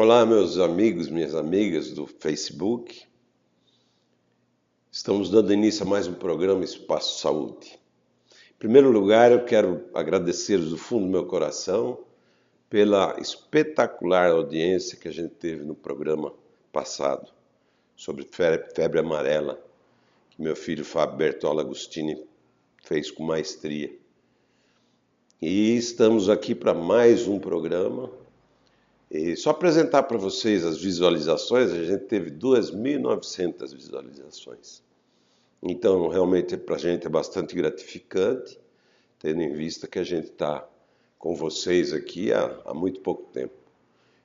Olá, meus amigos, minhas amigas do Facebook. Estamos dando início a mais um programa Espaço Saúde. Em primeiro lugar, eu quero agradecer do fundo do meu coração pela espetacular audiência que a gente teve no programa passado sobre febre amarela, que meu filho Fábio Bertola Agostini fez com maestria. E estamos aqui para mais um programa. E só apresentar para vocês as visualizações, a gente teve 2.900 visualizações. Então, realmente, para a gente é bastante gratificante, tendo em vista que a gente está com vocês aqui há muito pouco tempo.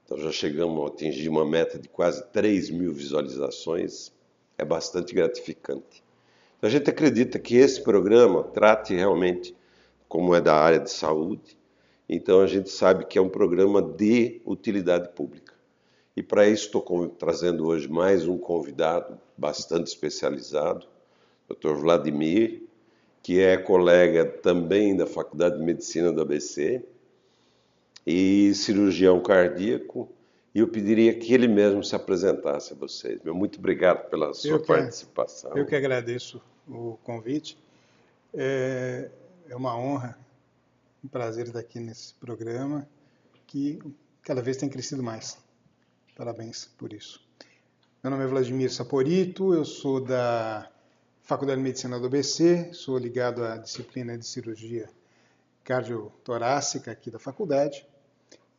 Então, já chegamos a atingir uma meta de quase 3.000 visualizações, é bastante gratificante. Então, a gente acredita que esse programa trate realmente, como é da área de saúde, então a gente sabe que é um programa de utilidade pública. E para isso estou trazendo hoje mais um convidado bastante especializado, Dr. Vladimir, que é colega também da Faculdade de Medicina do ABC e cirurgião cardíaco. E eu pediria que ele mesmo se apresentasse a vocês. Muito obrigado pela sua participação. Eu que agradeço o convite. É uma honra, um prazer estar aqui nesse programa, que cada vez tem crescido mais. Parabéns por isso. Meu nome é Vladimir Saporito, eu sou da Faculdade de Medicina do ABC, sou ligado à disciplina de cirurgia cardiotorácica aqui da faculdade,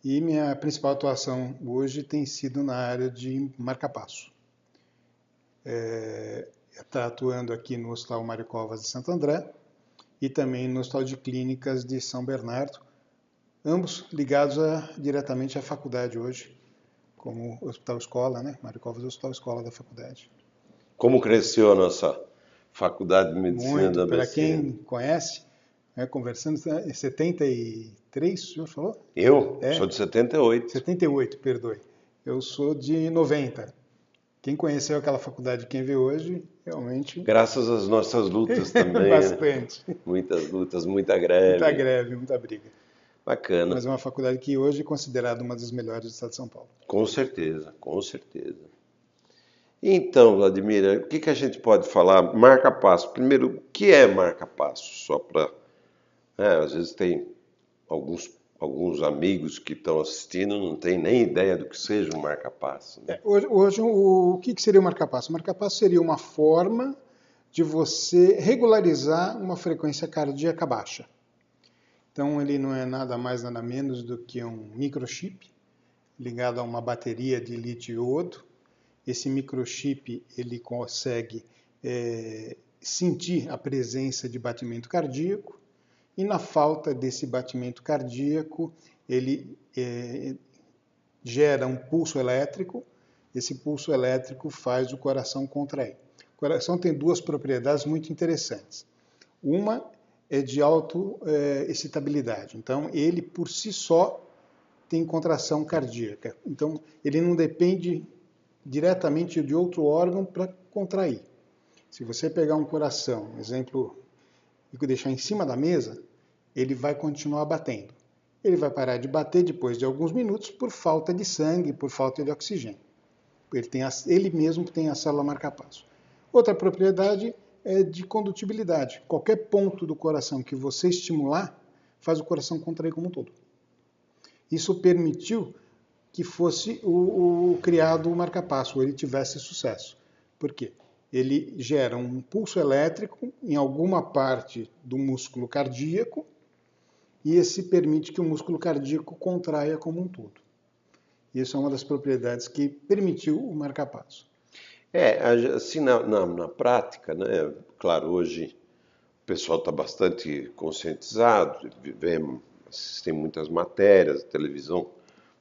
e minha principal atuação hoje tem sido na área de marca-passo. Está atuando aqui no Hospital Mário Covas de Santo André, e também no Hospital de Clínicas de São Bernardo, ambos ligados diretamente à faculdade hoje, como hospital-escola, né? Mário Covas é o hospital-escola da faculdade. Como cresceu a nossa Faculdade de Medicina da ABC? Para quem conhece, conversando, é 73, o senhor falou? Eu? Sou de 78. 78, perdoe. Eu sou de 90. Quem conheceu aquela faculdade, quem vê hoje, realmente... Graças às nossas lutas também. Bastante. Né? Muitas lutas, muita greve. Muita greve, muita briga. Bacana. Mas é uma faculdade que hoje é considerada uma das melhores do estado de São Paulo. Com certeza, com certeza. Então, Vladimir, o que a gente pode falar? Marca-passo. Primeiro, o que é marca-passo? Só para... às vezes tem alguns amigos que estão assistindo não têm nem ideia do que seja um marca-passo. Né? Hoje, o que seria o marca-passo? O marca-passo seria uma forma de você regularizar uma frequência cardíaca baixa. Então, ele não é nada mais, nada menos do que um microchip ligado a uma bateria de lítio e iodo. Esse microchip ele consegue sentir a presença de batimento cardíaco e, na falta desse batimento cardíaco, ele gera um pulso elétrico. Esse pulso elétrico faz o coração contrair. O coração tem duas propriedades muito interessantes. Uma é de autoexcitabilidade. Então, ele por si só tem contração cardíaca. Então, ele não depende diretamente de outro órgão para contrair. Se você pegar um coração, exemplo, e deixar em cima da mesa, ele vai continuar batendo. Ele vai parar de bater depois de alguns minutos por falta de sangue, por falta de oxigênio. Ele mesmo tem a célula marca-passo. Outra propriedade é de condutibilidade. Qualquer ponto do coração que você estimular, faz o coração contrair como um todo. Isso permitiu que fosse criado o marca-passo, ou ele tivesse sucesso. Por quê? Ele gera um pulso elétrico em alguma parte do músculo cardíaco e esse permite que o músculo cardíaco contraia como um todo. Isso é uma das propriedades que permitiu o marca-passo. Assim, na prática, né? Claro, hoje o pessoal está bastante conscientizado, assistem muitas matérias, a televisão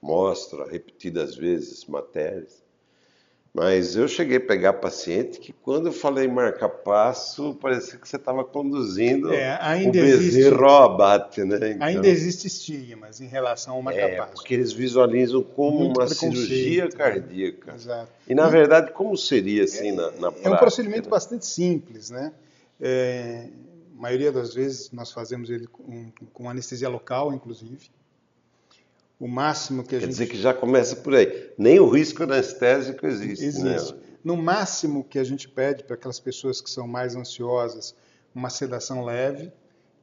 mostra repetidas vezes matérias. Mas eu cheguei a pegar paciente que quando eu falei marca-passo, parecia que você estava conduzindo o bezerro ao abate, né? Então, ainda existe estigmas em relação ao marca-passo. Porque eles visualizam como muito uma cirurgia cardíaca. Exato. E na verdade, como seria assim na prática? É um procedimento bastante simples, né? A maioria das vezes nós fazemos ele com anestesia local, inclusive. O máximo que a Quer gente... dizer que já começa por aí. Nem o risco anestésico existe, Existe. né? No máximo que a gente pede para aquelas pessoas que são mais ansiosas, uma sedação leve,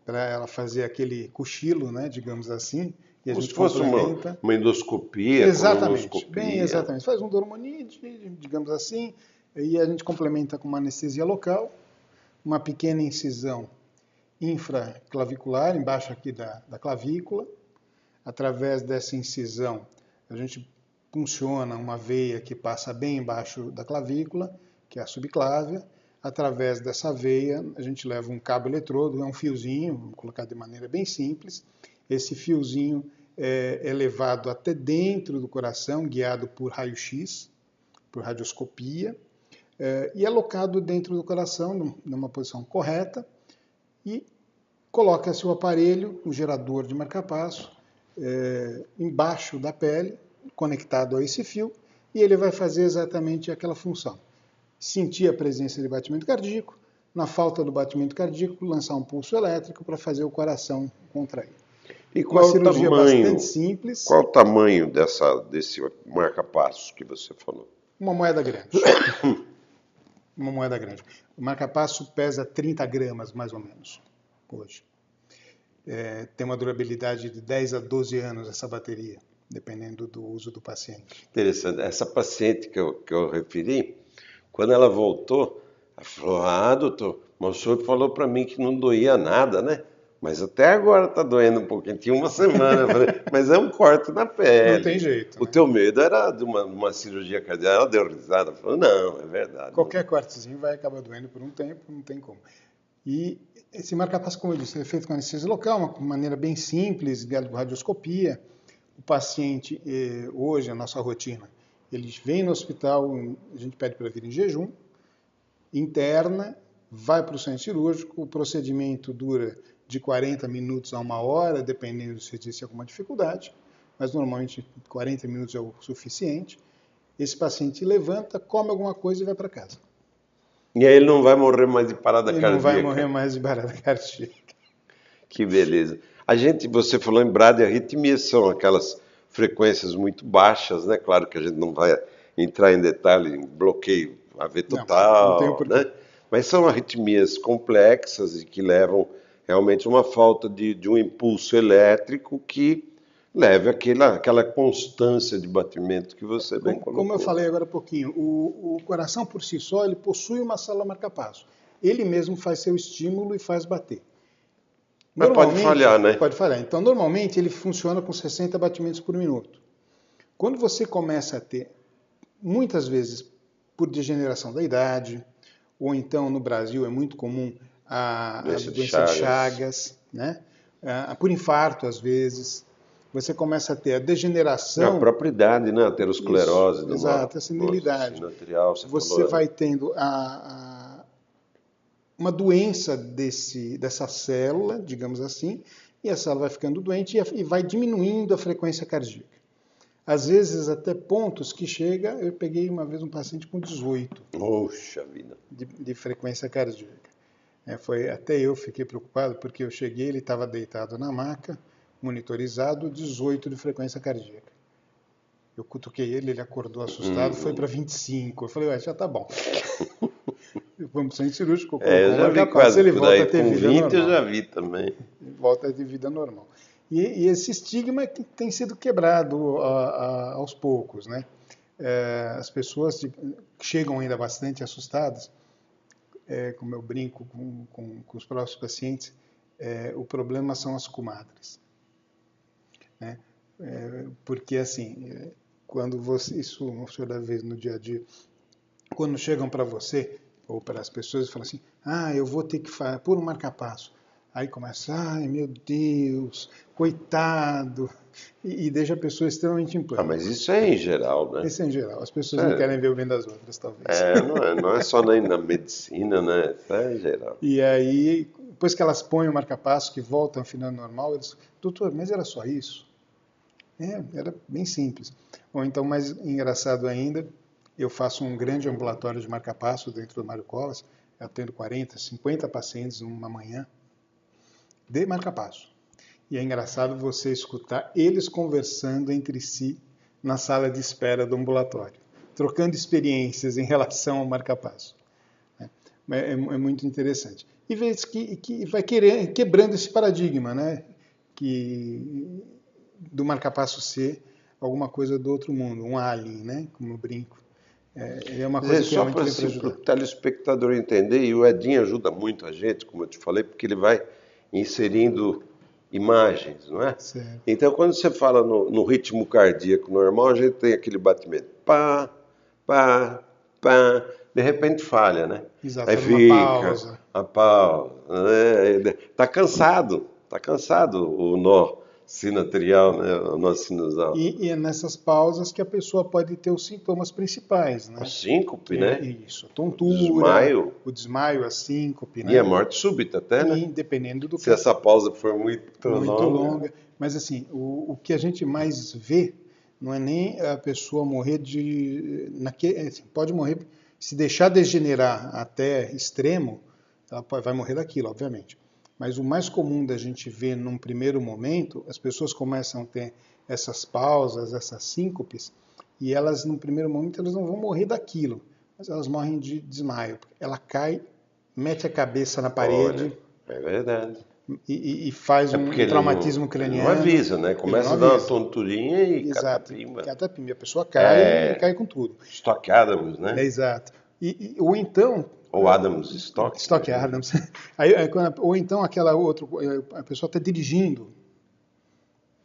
para ela fazer aquele cochilo, né, digamos assim, e a Como se gente fosse complementa. uma endoscopia, Exatamente, bem colonoscopia. exatamente. Faz um dormonide, digamos assim, e a gente complementa com uma anestesia local, uma pequena incisão infraclavicular, embaixo aqui da clavícula. Através dessa incisão, a gente funciona uma veia que passa bem embaixo da clavícula, que é a subclávia. Através dessa veia, a gente leva um cabo eletrodo, é um fiozinho, vamos colocar de maneira bem simples. Esse fiozinho é levado até dentro do coração, guiado por raio-x, por radioscopia, e alocado dentro do coração, numa posição correta, e coloca-se o aparelho, o gerador de marca-passo, embaixo da pele, conectado a esse fio, e ele vai fazer exatamente aquela função. Sentir a presença de batimento cardíaco, na falta do batimento cardíaco, lançar um pulso elétrico para fazer o coração contrair. E Uma cirurgia bastante simples. Qual o tamanho desse marca-passo que você falou? Uma moeda grande. Uma moeda grande. O marca-passo pesa 30 gramas, mais ou menos, hoje. Tem uma durabilidade de 10 a 12 anos essa bateria, dependendo do uso do paciente. Interessante. Essa paciente que eu referi, quando ela voltou, ela falou, doutor, mas o senhor falou para mim que não doía nada, né? Mas até agora está doendo um pouquinho. Tinha uma semana. Eu falei, mas é um corte na pele. Não tem jeito. O teu medo era de uma cirurgia cardíaca. Ela deu risada, falou, não, é verdade. Qualquer cortezinho vai acabar doendo por um tempo, não tem como. E esse marca-passo, como eu disse, é feito com anestesia local, uma maneira bem simples, guiado por radioscopia. O paciente, hoje, a nossa rotina, ele vem no hospital, a gente pede para vir em jejum, interna, vai para o centro cirúrgico, o procedimento dura de 40 minutos a 1 hora, dependendo se existe alguma dificuldade, mas normalmente 40 minutos é o suficiente. Esse paciente levanta, come alguma coisa e vai para casa. E aí ele não vai morrer mais de parada cardíaca. Ele não vai morrer mais de parada cardíaca. Que beleza. Você falou em bradiarritmias, são aquelas frequências muito baixas, né? Claro que a gente não vai entrar em detalhe em bloqueio AV total, não tem porquê. né? Mas são arritmias complexas e que levam realmente uma falta de um impulso elétrico que leve aquela constância de batimento que você bem colocou. Como eu falei agora há pouquinho, o coração por si só, ele possui uma célula marca-passo. Ele mesmo faz seu estímulo e faz bater. Mas pode falhar, né? Pode falhar. Então, normalmente, ele funciona com 60 batimentos por minuto. Quando você começa a ter, muitas vezes, por degeneração da idade, ou então, no Brasil, é muito comum a doença de Chagas, né? Por infarto, às vezes, você começa a ter a degeneração... A própria idade, né? A aterosclerose. Exato, a senilidade. Você vai tendo uma doença dessa célula, digamos assim, e a célula vai ficando doente e vai diminuindo a frequência cardíaca. Às vezes até pontos que chega, eu peguei uma vez um paciente com 18. Poxa vida. De frequência cardíaca. Até eu fiquei preocupado, porque eu cheguei, ele estava deitado na maca, monitorizado, 18 de frequência cardíaca. Eu cutuquei ele acordou assustado, foi para 25. Eu falei, já tá bom. Vamos para o centro cirúrgico. Eu já vi quase ele volta a ter com vida 20 normal. Eu já vi também. Volta a ter vida normal. E esse estigma tem sido quebrado aos poucos, né? As pessoas chegam ainda bastante assustadas, como eu brinco com os próprios pacientes, o problema são as comadres. Né? Porque, assim, quando isso o senhor deve ver no dia a dia, quando chegam para você, ou para as pessoas, e falam assim, eu vou ter que pôr um marca-passo. Aí começa, ai meu Deus, coitado, e deixa a pessoa extremamente em pânico. Mas isso é em geral, né? Isso é em geral, as pessoas não querem ver o bem das outras, talvez. Não é só na medicina, né? Isso é em geral. E aí, depois que elas põem o marca-passo, que voltam ao final normal, eles, doutor, mas era só isso? Era bem simples. Ou então, mais engraçado ainda, eu faço um grande ambulatório de marca-passo dentro do Mário Covas, eu atendo 40, 50 pacientes numa manhã, de marca-passo. E é engraçado você escutar eles conversando entre si na sala de espera do ambulatório, trocando experiências em relação ao marca-passo. É muito interessante. E vê que vai quebrando esse paradigma, né? Do marca-passo ser alguma coisa do outro mundo, um alien, né? Como eu brinco. É uma coisa que Só realmente para vem para assim, o ajudar. telespectador entender, e o Edinho ajuda muito a gente, como eu te falei, porque ele vai inserindo imagens, não é? Certo. Então, quando você fala no ritmo cardíaco normal, a gente tem aquele batimento. Pá, pá, pá. De repente falha, né? Exato, Aí faz uma fica pausa. a pausa. Né? Tá cansado o nó sinatrial, né? O nó sinusal. E é nessas pausas que a pessoa pode ter os sintomas principais, A né? síncope, Que é né? isso, a O tontura, desmaio o desmaio, a síncope, e a né? morte súbita até, né? E dependendo do Se essa caso, pausa for muito muito longa. longa. Mas assim, o que a gente mais vê não é nem a pessoa morrer assim, pode morrer, se deixar degenerar até extremo, vai morrer daquilo, obviamente. Mas o mais comum da gente ver num primeiro momento, as pessoas começam a ter essas pausas, essas síncopes, e elas, num primeiro momento, elas não vão morrer daquilo, mas elas morrem de desmaio. Ela cai, mete a cabeça na Olha, parede é verdade. e faz É porque um traumatismo ele não craniano. avisa, né? Ele não Começa a dar uma avisa. tonturinha e Exato. catapimba. Catapimba. A pessoa cai e É, cai com tudo. Stock Adams, É né? exato. Ou então, Ou Adams Stock. Stock Adams. Ou então aquela outra, a pessoa está dirigindo,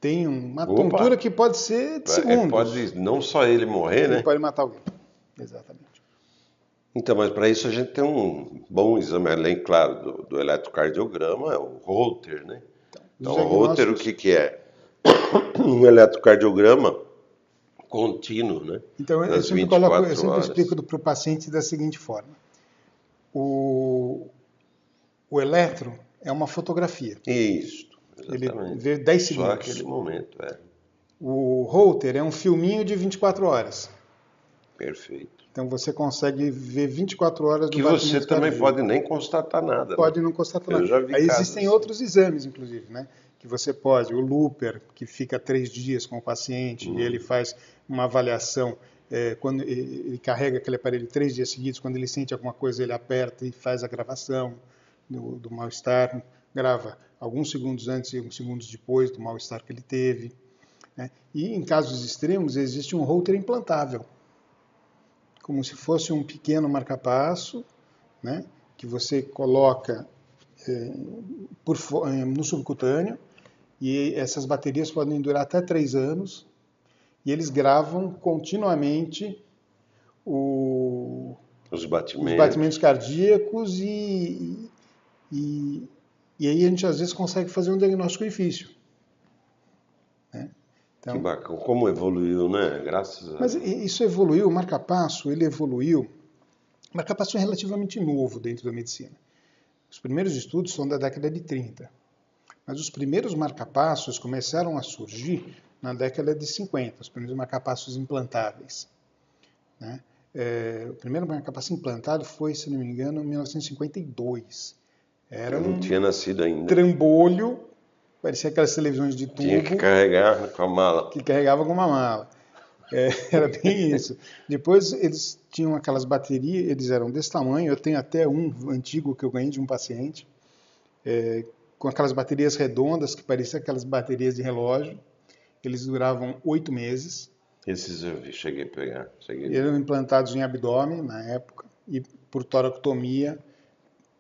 tem uma tontura Opa! que pode ser de Pode segundos. não só ele morrer, Ele né? pode matar alguém. Exatamente. Então, mas para isso a gente tem um bom exame, além, claro, do eletrocardiograma, é o Holter, né? Os Então, o Holter, o diagnósticos. que é? Um eletrocardiograma contínuo, né? Então, Das eu 24 sempre explico horas. para o paciente da seguinte forma: o, o eletro é uma fotografia. Isso, Ele exatamente. vê 10 Só segundos. aquele momento, O Holter é um filminho de 24 horas. perfeito. Então você consegue ver 24 horas do Que você batimento também cardíaco. pode nem constatar nada, né? Pode não constatar Eu nada. já vi Aí casos existem assim. outros exames, inclusive, né? Que você pode, o Looper, que fica 3 dias com o paciente e ele faz uma avaliação. Quando ele carrega aquele aparelho 3 dias seguidos, quando ele sente alguma coisa, ele aperta e faz a gravação do mal-estar, grava alguns segundos antes e alguns segundos depois do mal-estar que ele teve. Né? E em casos extremos, existe um Holter implantável, como se fosse um pequeno marca-passo, né? Que você coloca no subcutâneo, e essas baterias podem durar até 3 anos, e eles gravam continuamente Os os batimentos. batimentos cardíacos e, e aí a gente às vezes consegue fazer um diagnóstico difícil. Né? Que Então, bacana. Como evoluiu, né? Graças a mas Deus. isso evoluiu, o marca-passo, ele evoluiu. O marca-passo é relativamente novo dentro da medicina. Os primeiros estudos são da década de 30. Mas os primeiros marca-passos começaram a surgir na década de 50, os primeiros marca-passos implantáveis. Né? O primeiro marca-passo implantado foi, se não me engano, em 1952. Era Eu não um tinha nascido ainda. trambolho, parecia aquelas televisões de tubo. Tinha que carregar com a mala. Que carregava com uma mala. Era bem isso. Depois eles tinham aquelas baterias, eles eram desse tamanho, eu tenho até um antigo que eu ganhei de um paciente, com aquelas baterias redondas, que pareciam aquelas baterias de relógio. Eles duravam 8 meses. Esses eu vi, cheguei a pegar. E eram implantados em abdômen, na época, e por toracotomia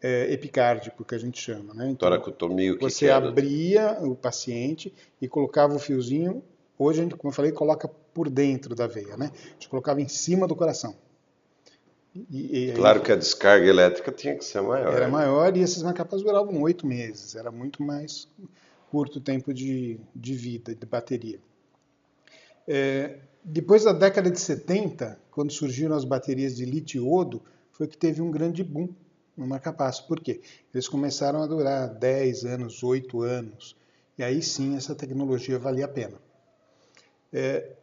epicárdico, que a gente chama. Né? Então, Toracotomia, o que você é, doutor? abria o paciente e colocava o fiozinho. Hoje, a gente, como eu falei, coloca por dentro da veia. Né? A gente colocava em cima do coração. Claro que a descarga elétrica tinha que ser maior. Era Né? maior e esses marca-passos duravam 8 meses. Era muito mais curto o tempo de vida, de bateria. Depois da década de 70, quando surgiram as baterias de lítio-iodo, foi que teve um grande boom no marca-passo. Por quê? Eles começaram a durar 10 anos, 8 anos. E aí sim essa tecnologia valia a pena.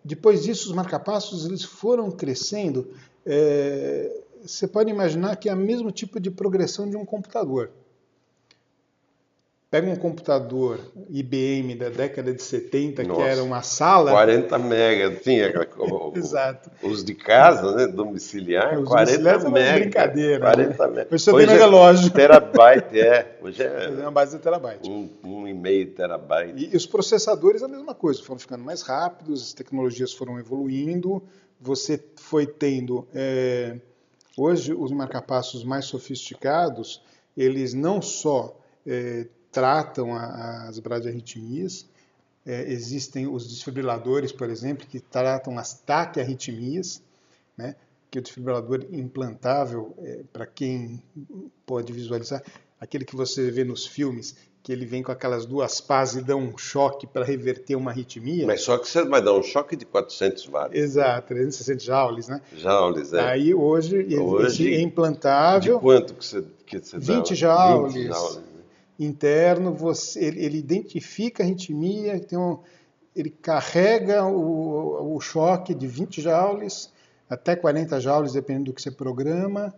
Depois disso, os marca-passos eles foram crescendo. Você pode imaginar que é o mesmo tipo de progressão de um computador. Pega um computador IBM da década de 70, que Nossa, era uma sala. 40 mega, tinha Exato. os de casa, né, domiciliar, Os 40 domiciliares eram mega, brincadeira, né? 40 mega. Hoje só tem Hoje no é relógio. terabyte, hoje É é uma base de terabyte. 1,5 terabyte. E os processadores a mesma coisa, foram ficando mais rápidos, as tecnologias foram evoluindo, você foi tendo... hoje, os marcapassos mais sofisticados, eles não só tratam as bradiarritmias, existem os desfibriladores, por exemplo, que tratam as taquiarritmias, né? Que o desfibrilador implantável, para quem pode visualizar, aquele que você vê nos filmes, que ele vem com aquelas duas pás e dá um choque para reverter uma arritmia. Mas só que você vai dar um choque de 400 watts. Exato, 360 joules, né? Joules, Aí hoje, esse é implantável. De quanto que você dá? 20 joules. 20 joules, né? Interno, ele identifica a arritmia, ele carrega o choque de 20 joules até 40 joules, dependendo do que você programa,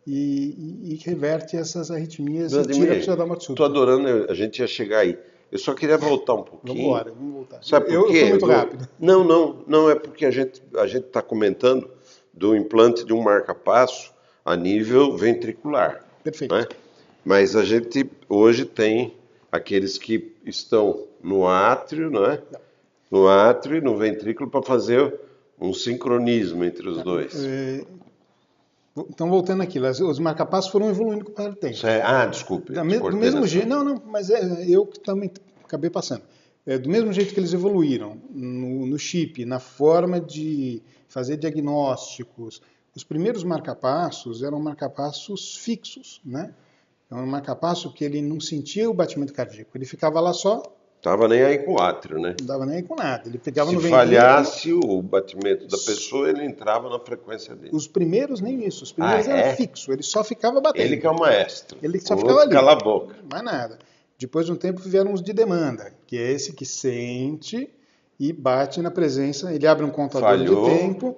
e reverte essas arritmias e tira a pessoa da morte súbita. Estou adorando, a gente ia chegar aí. Eu só queria voltar um pouquinho. Vamos voltar. Sabe por quê? Eu fui muito rápido. Não, é porque a gente está comentando do implante de um marca-passo a nível ventricular. Perfeito. Né? Mas a gente hoje tem aqueles que estão no átrio, né? No átrio e no ventrículo para fazer um sincronismo entre os dois. Então, voltando aqui, os marcapassos foram evoluindo com o tempo. Desculpe. Do mesmo jeito, mas eu que também acabei passando. Do mesmo jeito que eles evoluíram no chip, na forma de fazer diagnósticos, os primeiros marcapassos eram marcapassos fixos, né? É um marcapasso que ele não sentia o batimento cardíaco, ele ficava lá só. Tava nem aí com o átrio, né? Não dava nem aí com nada. Ele pegava no Se ventrículo. falhasse o batimento da pessoa, ele entrava na frequência dele. Os primeiros nem isso. Os primeiros eram fixos. Ele só ficava batendo. Ele que é o maestro. Ele só ficava ali. Cala a boca. Mais nada. Depois de um tempo vieram os de demanda, que é esse que sente e bate na presença. Ele abre um contador de tempo.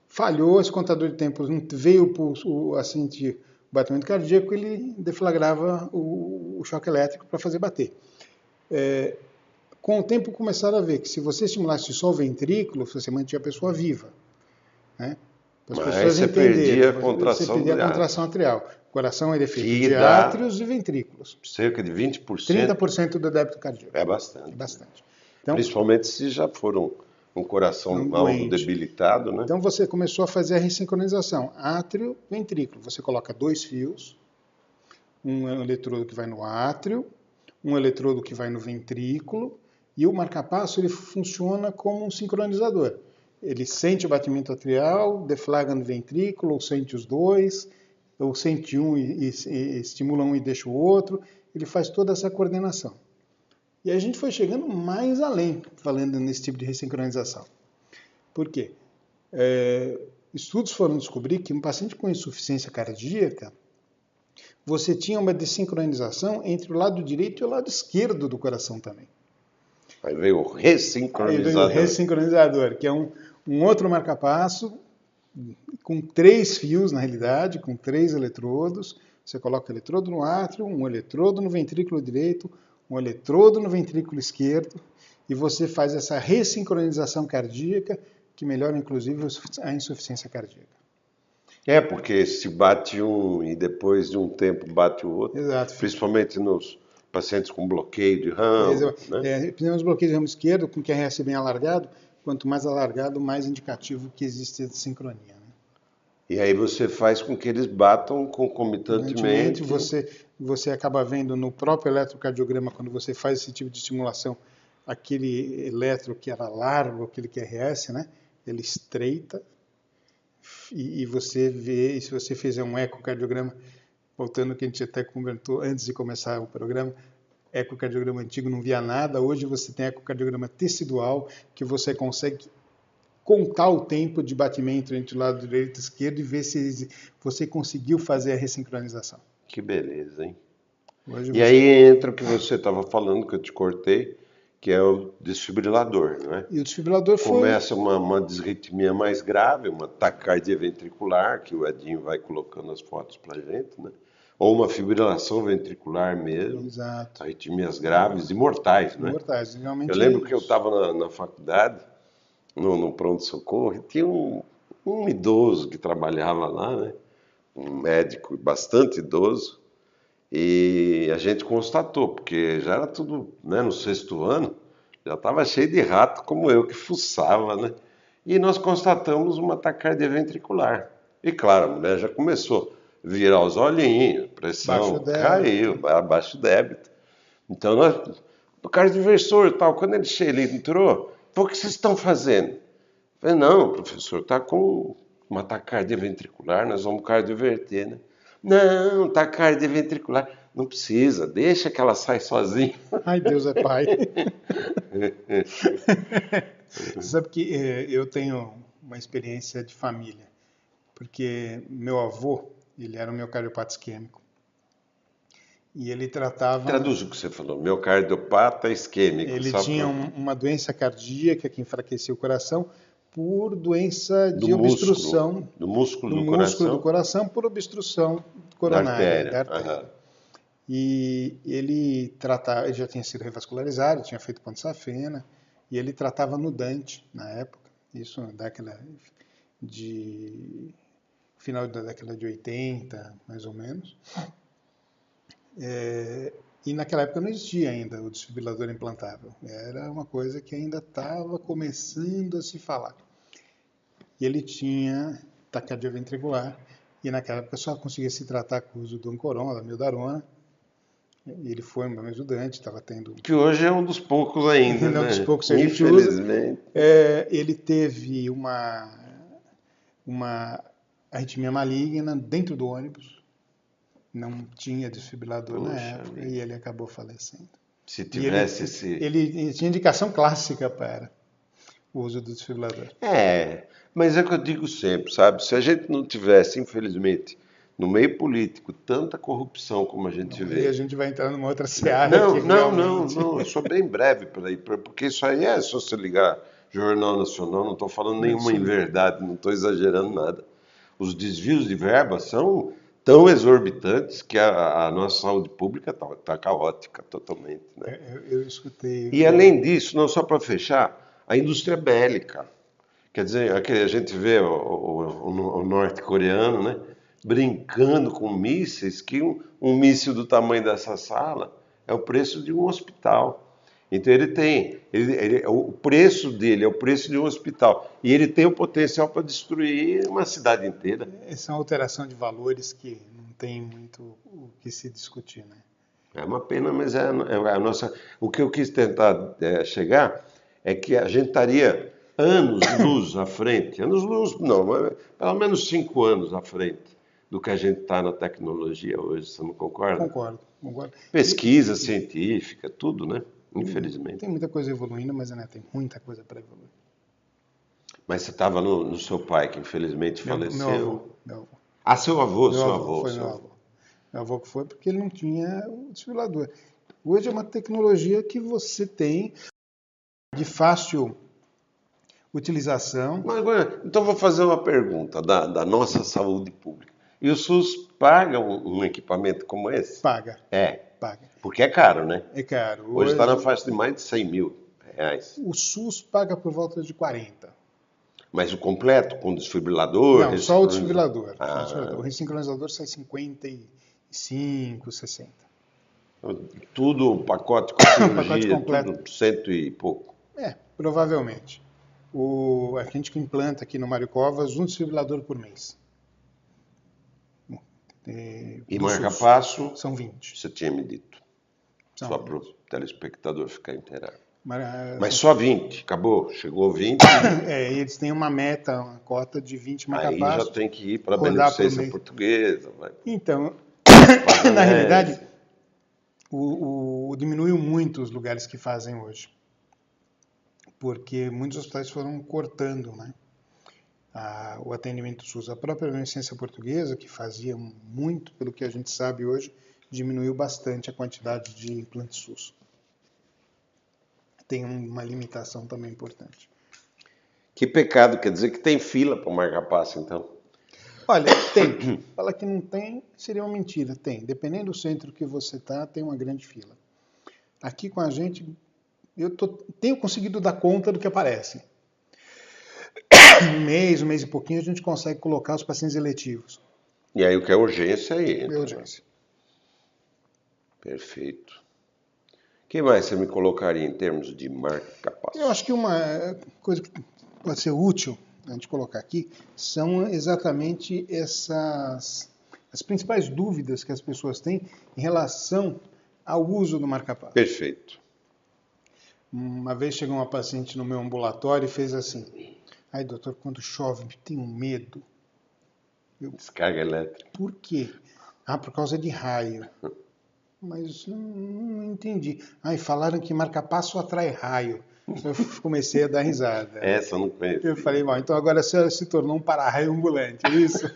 Falhou esse contador de tempo. Veio o pulso a sentir o batimento cardíaco, ele deflagrava o choque elétrico para fazer bater. Com o tempo começaram a ver que se você estimulasse só o ventrículo, você mantinha a pessoa viva. Né? Mas você perdia a contração Você perdia a contração atrial. O coração é feito de átrios e ventrículos. Cerca de 20%. 30% do débito cardíaco. É bastante. É bastante. Então, principalmente se já for um coração algo debilitado, né? Então você começou a fazer a ressincronização átrio-ventrículo. Você coloca 2 fios, um eletrodo que vai no átrio, um eletrodo que vai no ventrículo, e o marcapasso ele funciona como um sincronizador. Ele sente o batimento atrial, deflagra no ventrículo, ou sente os dois, ou sente um e estimula um e deixa o outro. Ele faz toda essa coordenação. E a gente foi chegando mais além, falando nesse tipo de ressincronização. Por quê? Estudos foram descobrir que um paciente com insuficiência cardíaca, você tinha uma desincronização entre o lado direito e o lado esquerdo do coração também. Aí veio o ressincronizador. Aí veio o ressincronizador, que é um outro marcapasso com 3 fios, na realidade, com 3 eletrodos. Você coloca o eletrodo no átrio, um eletrodo no ventrículo direito, um eletrodo no ventrículo esquerdo, e você faz essa ressincronização cardíaca, que melhora, inclusive, a insuficiência cardíaca. Porque se bate um e depois de um tempo bate o outro. Exato. Principalmente nos pacientes com bloqueio de ramo. Os bloqueios de ramo esquerdo, com QRS bem alargado, quanto mais alargado, mais indicativo que existe a sincronia. Né? E aí você faz com que eles batam concomitantemente. Você acaba vendo no próprio eletrocardiograma, quando você faz esse tipo de estimulação, aquele eletro que era largo, aquele QRS, né? Ele estreita, e você vê, e se você fizer um ecocardiograma, voltando ao que a gente até comentou antes de começar o programa, ecocardiograma antigo não via nada, hoje você tem ecocardiograma tecidual, que você consegue contar o tempo de batimento entre o lado direito e esquerdo e ver se você conseguiu fazer a ressincronização. Que beleza, hein? Aí entra o que você estava falando, que eu te cortei, que é o desfibrilador, não é? E o desfibrilador começa uma disritmia mais grave, uma taquicardia ventricular, que o Edinho vai colocando as fotos pra gente, né? ou uma fibrilação ventricular mesmo, Exato. arritmias graves e mortais, né? Mortais, realmente Eu é lembro que eu isso. estava na faculdade, no pronto-socorro, e tinha um idoso que trabalhava lá, né? Um médico bastante idoso, e a gente constatou, porque já era tudo, né, no 6º ano, já estava cheio de rato como eu, que fuçava, né? E nós constatamos uma taquicardia ventricular. E claro, a mulher já começou a virar os olhinhos, Baixo pressão débito. caiu, abaixo débito. Então, o cardioversor e tal, quando ele entrou, falou, o que vocês estão fazendo? Eu falei, não, professor, está com uma taquicardia ventricular, nós vamos cardioverter, né? Não, taquicardia ventricular. Não precisa, deixa que ela sai sozinha. Ai, Deus é pai. Você sabe que eu tenho uma experiência de família, porque meu avô, ele era um miocardiopata isquêmico, e ele tratava, Traduz o que você falou, miocardiopata isquêmico, ele só tinha para uma doença cardíaca que enfraquecia o coração por doença do de obstrução músculo do do músculo do coração, coração por obstrução da coronária, da artéria. artéria. Aham. E ele tratava, ele já tinha sido revascularizado, tinha feito ponto safena, e ele tratava no Dante na época, isso na década de final da década de 80, mais ou menos. E naquela época não existia ainda o desfibrilador implantável. Era uma coisa que ainda estava começando a se falar. E ele tinha taquicardia ventricular, e naquela época só conseguia se tratar com o uso do Oncorona, da mildarona. E ele foi um bom ajudante, estava tendo... Que hoje é um dos poucos ainda, Não dos né? poucos que a gente usa. Infelizmente. Ele teve uma arritmia maligna dentro do ônibus, não tinha desfibrilador na Poxa época, vida. e ele acabou falecendo. Se E ele, tivesse esse. ele tinha indicação clássica para o uso do desfibrilador. Mas é o que eu digo sempre, sabe? Se a gente não tivesse, infelizmente, no meio político, tanta corrupção como a gente E a vê. gente vai entrar numa outra seara que Não, realmente... eu sou bem breve para ir, porque isso aí é só você ligar Jornal Nacional, não estou falando nenhuma Isso mesmo. inverdade, não estou exagerando nada. Os desvios de verba são tão exorbitantes que a nossa saúde pública está caótica totalmente, né? Eu escutei... E além disso, não só para fechar, a indústria bélica. Quer dizer, aqui a gente vê o norte-coreano, né, brincando com mísseis, que um míssil do tamanho dessa sala é o preço de um hospital. Então o preço dele é o preço de um hospital. E ele tem o potencial para destruir uma cidade inteira. Essa é uma alteração de valores que não tem muito o que se discutir, né? É uma pena, mas é a nossa. O que eu quis tentar chegar é que a gente estaria anos-luz à frente, anos-luz, não, mas pelo menos 5 anos à frente do que a gente está na tecnologia hoje, você não concorda? Concordo, concordo. Pesquisa científica, tudo, né? Infelizmente. Tem muita coisa evoluindo, mas né, tem muita coisa para evoluir. Mas você estava no seu pai, que infelizmente faleceu. Meu avô. Ah, seu avô, Meu seu avô, avô. foi Seu meu avô. avô. Meu avô que foi porque ele não tinha o desfibrilador. Hoje é uma tecnologia que você tem de fácil utilização. Mas agora, então vou fazer uma pergunta da nossa saúde pública. E o SUS paga um equipamento como esse? Paga, É, paga. porque é caro, né? É caro. Hoje está na faixa de mais de 100 mil reais. O SUS paga por volta de 40. Mas o completo, com desfibrilador, Não, só o ressincronizador. desfibrilador. Só o desfibrilador. O ressincronizador sai 55, 60. Tudo, um pacote com O pacote cirurgia, completo. tudo 100 e pouco. Provavelmente. A gente que implanta aqui no Mário Covas um desfibrilador por mês. E Do SUS. marca-passo, São 20. você tinha me dito. São Só 20. para o telespectador ficar inteirado. Mas Mas só 20, acabou, chegou 20. eles têm uma meta, uma cota de 20 Aí já marca-passos. tem que ir para a rodar por beneficência mês. portuguesa. Vai. Então, Paganese. na realidade, diminuiu muito os lugares que fazem hoje. Porque muitos hospitais foram cortando, né, o atendimento SUS. A própria Beneficência Portuguesa, que fazia muito, pelo que a gente sabe hoje, diminuiu bastante a quantidade de implantes SUS. Tem uma limitação também importante. Que pecado, quer dizer que tem fila para o marca-passo, então. Olha, tem. Falar que não tem seria uma mentira. Tem. Dependendo do centro que você está, tem uma grande fila. Aqui com a gente, tenho conseguido dar conta do que aparece. Um mês e pouquinho, a gente consegue colocar os pacientes eletivos. E aí o que é urgência aí entra. É urgência. Perfeito. O que mais você me colocaria em termos de marca-passo? Eu acho que uma coisa que pode ser útil a gente colocar aqui são exatamente as principais dúvidas que as pessoas têm em relação ao uso do marca-passo. Perfeito. Uma vez chegou uma paciente no meu ambulatório e fez assim: ai, doutor, quando chove, tenho medo. Descarga elétrica. Por quê? Ah, por causa de raio. Mas não entendi. Ai, falaram que marca-passo atrai raio. Eu comecei a dar risada. Essa eu não conheço. Eu falei, bom, então agora a senhora se tornou um para-raio ambulante, é isso?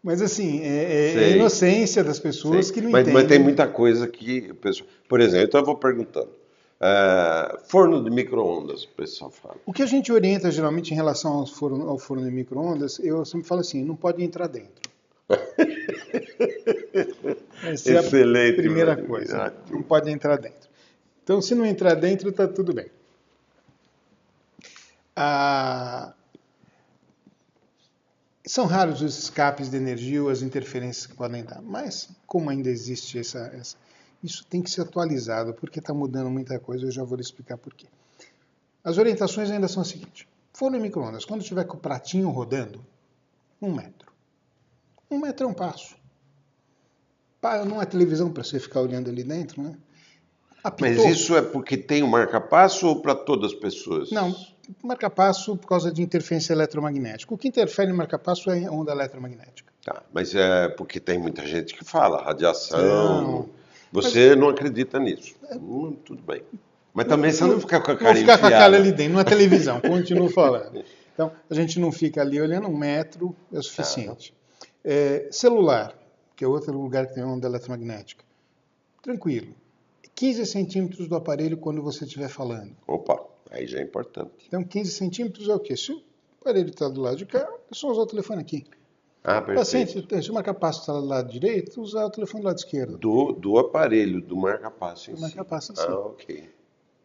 Mas assim, é a inocência das pessoas que não entendem. Mas tem muita coisa que o pessoal... Por exemplo, então eu vou perguntando. Forno de micro-ondas, o pessoal fala. O que a gente orienta geralmente em relação ao forno de micro-ondas, eu sempre falo assim, não pode entrar dentro. Essa é a primeira coisa. Não pode entrar dentro. Então, se não entrar dentro, está tudo bem. São raros os escapes de energia ou as interferências que podem dar, mas como ainda existe isso tem que ser atualizado, porque está mudando muita coisa, eu já vou lhe explicar por quê. As orientações ainda são as seguintes. Forno de micro-ondas, quando tiver com o pratinho rodando, 1 metro. 1 metro é um passo. Não é televisão para você ficar olhando ali dentro, né? Apitou. Mas isso é porque tem o marca-passo ou para todas as pessoas? Não, marca-passo por causa de interferência eletromagnética. O que interfere no marca-passo é a onda eletromagnética. Tá, mas é porque tem muita gente que fala, radiação. Você não acredita nisso. Tudo bem. Mas também você não fica com a cara Não ficar com a enfiada. cara ali dentro, não é televisão, continuo falando. Então, a gente não fica ali olhando, 1 metro é o suficiente. Celular, que é outro lugar que tem onda eletromagnética. Tranquilo. 15 centímetros do aparelho quando você estiver falando. Opa, aí já é importante. Então, 15 centímetros é o quê? Se o aparelho está do lado de cá, é só usar o telefone aqui. Ah, perfeito. Paciente, se o marca-passo está do lado direito, usar o telefone do lado esquerdo. Do aparelho, do marca-passo em si. Marca-passo em si. Ah, ok.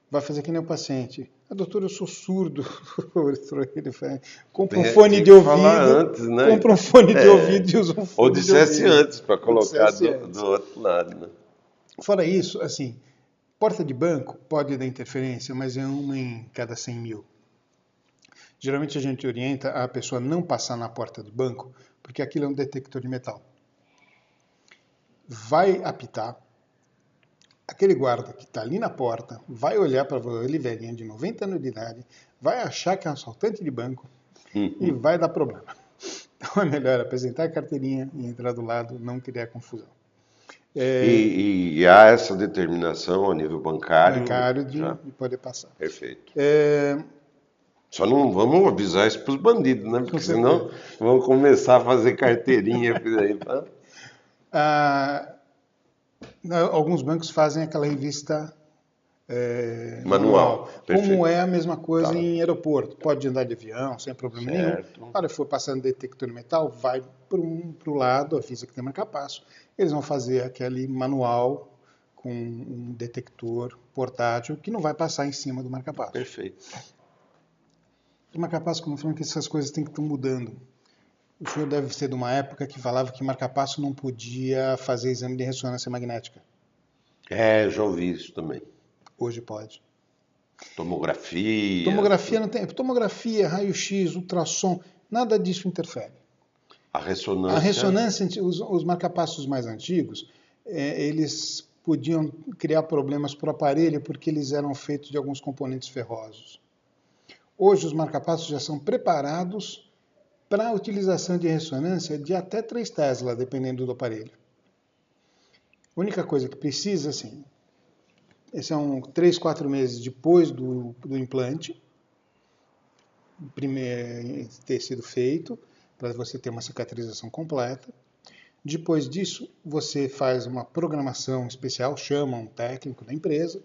Vai fazer que nem o paciente. Doutor, eu sou surdo. Ele fala, compra um fone de ouvido. Antes, né? Compra um fone de ouvido e usa um fone ou de dissesse ouvido. antes, para colocar do outro lado, né? Fora isso, assim, porta de banco pode dar interferência, mas é uma em cada 100 mil. Geralmente a gente orienta a pessoa não passar na porta do banco, porque aquilo é um detector de metal. Vai apitar, aquele guarda que está ali na porta vai olhar para ele, velhinha de 90 anos de idade, vai achar que é um assaltante de banco e vai dar problema. Então é melhor apresentar a carteirinha e entrar do lado, não criar confusão. E há essa determinação a nível bancário. De poder passar. Perfeito. Só não vamos avisar isso para os bandidos, né? Porque senão vão começar a fazer carteirinha. Alguns bancos fazem aquela revista manual. Como é a mesma coisa em aeroporto. Pode andar de avião sem problema nenhum. Para for passando detector de metal, vai para o lado, avisa que tem marca-passo. Eles vão fazer aquele manual com um detector portátil que não vai passar em cima do marca-passo. Perfeito. O marca-passo, como eu falei, que essas coisas têm que estar mudando. O senhor deve ser de uma época que falava que marca-passo não podia fazer exame de ressonância magnética. Eu já ouvi isso também. Hoje pode. Tomografia. Tomografia não tem. Tomografia, raio-x, ultrassom, nada disso interfere. A ressonância. A ressonância, os marca-passos mais antigos, eles podiam criar problemas para o aparelho porque eles eram feitos de alguns componentes ferrosos. Hoje os marca-passos já são preparados para a utilização de ressonância de até 3 Tesla, dependendo do aparelho. A única coisa que precisa, assim, são 3, 4 meses depois do implante, ter sido feito, para você ter uma cicatrização completa. Depois disso, você faz uma programação especial, chama um técnico da empresa,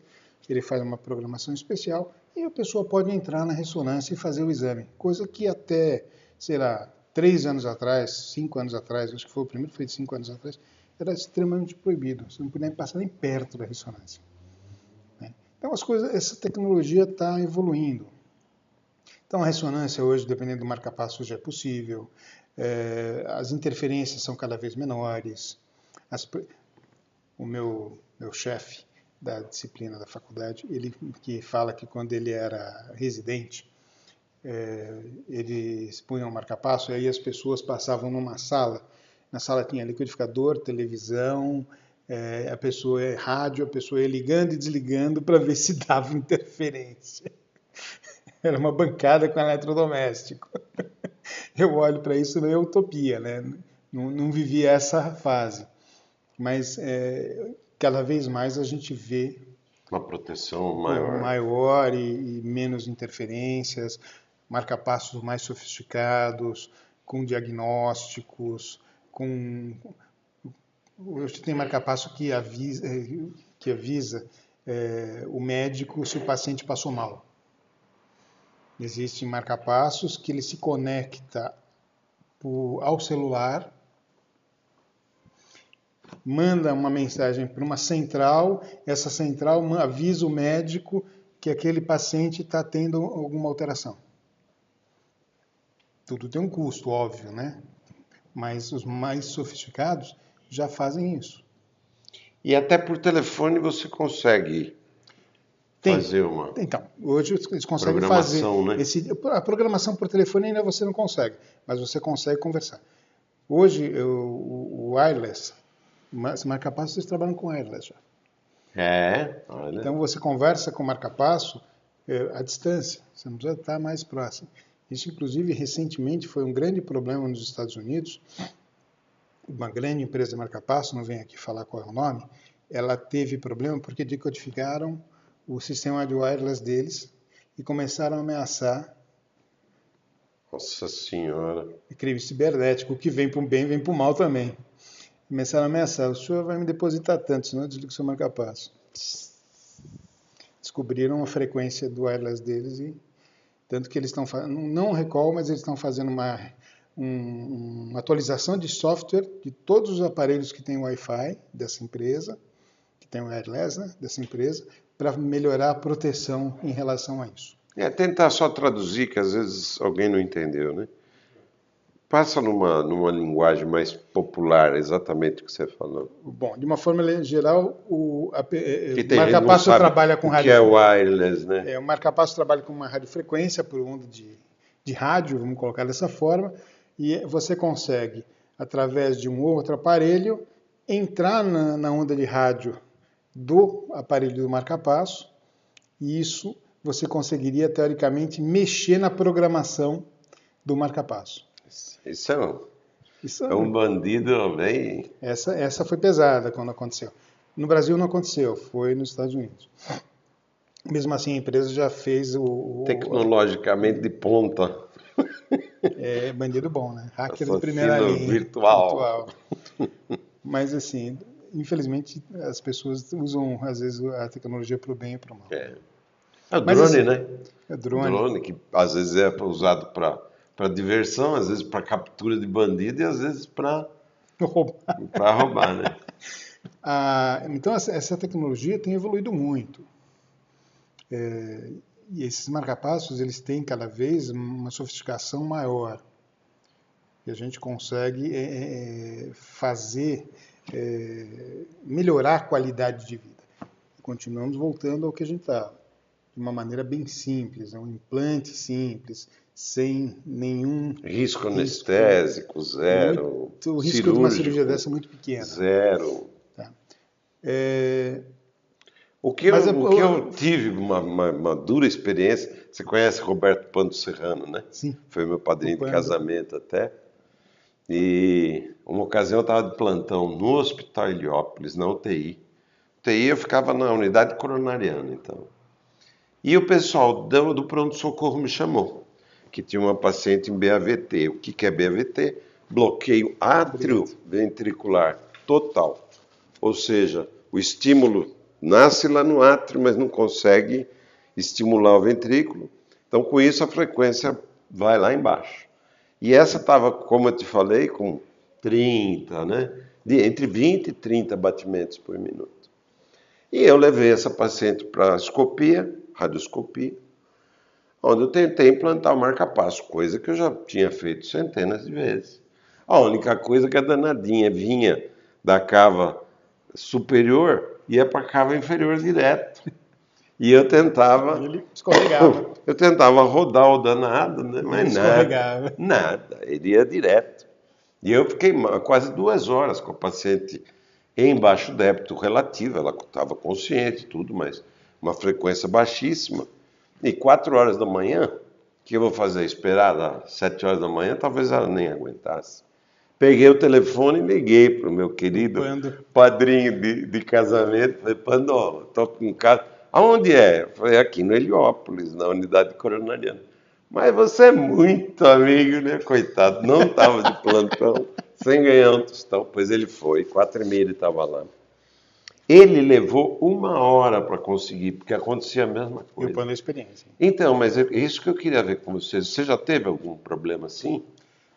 ele faz uma programação especial e a pessoa pode entrar na ressonância e fazer o exame, coisa que até sei lá, 3 anos atrás, 5 anos atrás, acho que foi o primeiro feito 5 anos atrás, era extremamente proibido. Você não podia nem passar nem perto da ressonância. Né? Então, essa tecnologia está evoluindo. Então, a ressonância hoje, dependendo do marca-passo, já é possível. As interferências são cada vez menores. O meu chefe da disciplina da faculdade, ele que fala que quando ele era residente, eles punham um marca-passo e aí as pessoas passavam numa sala. Na sala tinha liquidificador, televisão, a pessoa rádio, a pessoa ia ligando e desligando para ver se dava interferência. Era uma bancada com eletrodoméstico. Eu olho para isso na utopia, né? Não vivi essa fase. Mas cada vez mais a gente vê uma proteção maior, maior e menos interferências, marca-passos mais sofisticados, com diagnósticos, hoje tem marca-passo que avisa o médico se o paciente passou mal. Existem marca-passos que ele se conecta ao celular, manda uma mensagem para uma central, essa central avisa o médico que aquele paciente está tendo alguma alteração. Tudo tem um custo, óbvio, né? Mas os mais sofisticados já fazem isso. E até por telefone você consegue fazer uma Então, hoje eles conseguem fazer. Né? A programação por telefone ainda você não consegue, mas você consegue conversar. Hoje, o wireless, marca-passo, vocês trabalham com wireless já. Olha. Então você conversa com o marca-passo à distância, você não precisa estar mais próximo. Isso, inclusive, recentemente foi um grande problema nos Estados Unidos. Uma grande empresa de marca-passo, não venho aqui falar qual é o nome, ela teve problema porque decodificaram o sistema de wireless deles e começaram a ameaçar. Nossa Senhora! Crime cibernético, o que vem para o bem, vem para o mal também. Começaram a ameaçar, o senhor vai me depositar tanto, senão eu desligo o seu marca-passo. Descobriram a frequência do wireless deles e tanto que eles estão fazendo, não recall, mas eles estão fazendo uma atualização de software de todos os aparelhos que têm Wi-Fi dessa empresa, que tem o wireless, né, dessa empresa, para melhorar a proteção em relação a isso. Tentar só traduzir, que às vezes alguém não entendeu, né? Passa numa linguagem mais popular, exatamente o que você falou. Bom, de uma forma geral, o marca-passo trabalha com rádio. Que é wireless, né? O marca-passo trabalha com uma radiofrequência por onda de rádio, vamos colocar dessa forma, e você consegue, através de um outro aparelho, entrar na onda de rádio do aparelho do marca-passo, e isso você conseguiria, teoricamente, mexer na programação do marca-passo. Isso é um bandido bem... Essa foi pesada quando aconteceu. No Brasil não aconteceu, foi nos Estados Unidos. Mesmo assim, a empresa já fez tecnologicamente de ponta. É bandido bom, né? Hacker de primeira linha. Virtual. Mas, assim, infelizmente, as pessoas usam, às vezes, a tecnologia para o bem e para o mal. É o drone, assim, né? É o drone. O drone, que às vezes é usado para diversão, às vezes para captura de bandido e às vezes para roubar, né? Então, essa tecnologia tem evoluído muito. E esses marca-passos, eles têm cada vez uma sofisticação maior. E a gente consegue melhorar a qualidade de vida. Continuamos voltando ao que a gente estava. De uma maneira bem simples, um implante simples, sem nenhum risco anestésico, zero. O risco de uma cirurgia dessa é muito pequeno. Zero. Tá. O que eu tive uma dura experiência, você conhece Roberto Pando Serrano, né? Sim. Foi meu padrinho de casamento até. E uma ocasião eu estava de plantão no Hospital Heliópolis, na UTI. UTI eu ficava na unidade coronariana, então. E o pessoal do pronto-socorro me chamou, que tinha uma paciente em BAVT. O que é BAVT? Bloqueio átrio-ventricular total. Ou seja, o estímulo nasce lá no átrio, mas não consegue estimular o ventrículo. Então, com isso, a frequência vai lá embaixo. E essa estava, como eu te falei, com 30, né? Entre 20 e 30 batimentos por minuto. E eu levei essa paciente para radioscopia, onde eu tentei implantar o marca-passo, coisa que eu já tinha feito centenas de vezes. A única coisa que a danadinha vinha da cava superior e ia para a cava inferior direto. E eu tentava. Ele escorregava. Eu tentava rodar o danado, né? Mas escorregava. Nada. Ele ia direto. E eu fiquei quase 2 horas com a paciente em baixo débito relativo. Ela estava consciente, tudo, mas uma frequência baixíssima. E 4 horas da manhã, o que eu vou fazer? Esperar às 7 horas da manhã? Talvez ela nem aguentasse. Peguei o telefone e liguei para o meu querido padrinho de casamento. Falei, Pandola, estou com um caso. Aonde é? Eu falei, aqui no Heliópolis, na unidade coronariana. Mas você é muito amigo, né? Coitado, não estava de plantão, sem ganhar um tostão. Pois ele foi, 4h30 ele estava lá. Ele levou 1 hora para conseguir, porque acontecia a mesma coisa. Eu ponho a experiência. Então, mas é isso que eu queria ver com vocês. Você já teve algum problema assim?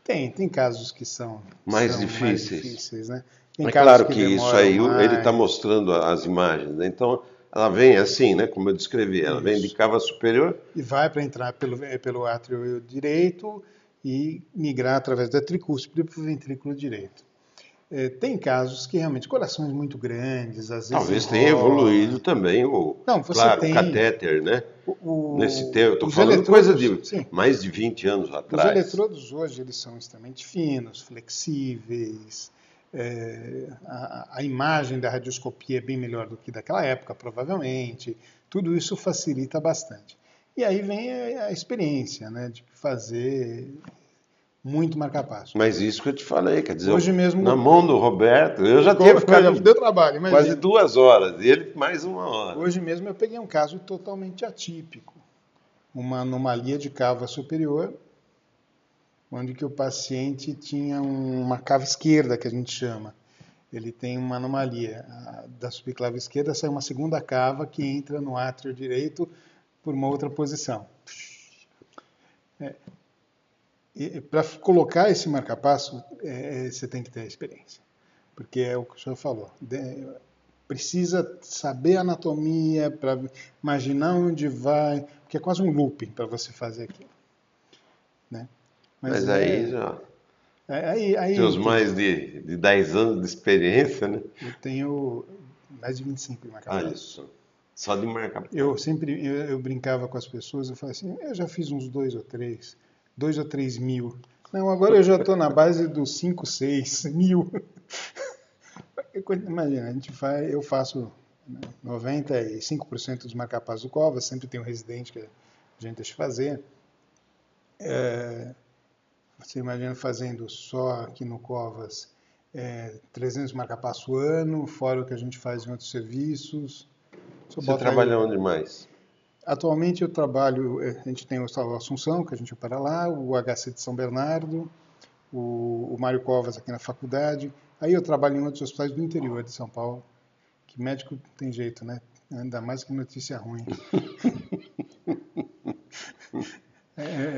Tem casos que são mais difíceis, né? Tem é casos claro que isso aí mais. ele está mostrando as imagens, né? Então ela vem assim, né? Como eu descrevi, ela vem de cava superior e vai para entrar pelo átrio direito e migrar através da tricúspide para o ventrículo direito. Tem casos que realmente corações muito grandes, às vezes talvez tenha evoluído também o catéter, né? Nesse tempo, estou falando coisa de mais de 20 anos atrás. Os eletrodos hoje eles são extremamente finos, flexíveis. A imagem da radioscopia é bem melhor do que daquela época, provavelmente. Tudo isso facilita bastante. E aí vem a experiência, né, de fazer muito marca-passo. Mas isso que eu te falei, quer dizer, hoje mesmo, na mão do Roberto, eu já tinha ficado deu trabalho, quase 2 horas, e ele mais 1 hora. Hoje mesmo eu peguei um caso totalmente atípico. Uma anomalia de cava superior, onde que o paciente tinha uma cava esquerda, que a gente chama. Ele tem uma anomalia. Da subclava esquerda sai uma segunda cava que entra no átrio direito por uma outra posição. Para colocar esse marca-passo, você tem que ter a experiência. Porque é o que o senhor falou. Precisa saber a anatomia, para imaginar onde vai, porque é quase um looping para você fazer aquilo. Né? Mas aí já... Aí tem os mais de 10 anos de experiência, né? Eu tenho mais de 25 de marca-passo. Olha isso. Só de marca-passo. Eu brincava com as pessoas, eu falava assim, eu já fiz uns 2 ou 3 mil. Não, agora eu já estou na base dos 5, 6 mil. Imagina, eu faço 95% dos marca-passos do Covas, sempre tem um residente que a gente deixa fazer. Você imagina fazendo só aqui no Covas 300 marca-passo ano, fora o que a gente faz em outros serviços. Você trabalha onde mais? Atualmente eu trabalho, a gente tem o Hospital Assunção, que a gente opera lá, o HC de São Bernardo, o Mário Covas aqui na faculdade. Aí eu trabalho em outros hospitais do interior de São Paulo, que médico tem jeito, né? Ainda mais que notícia ruim.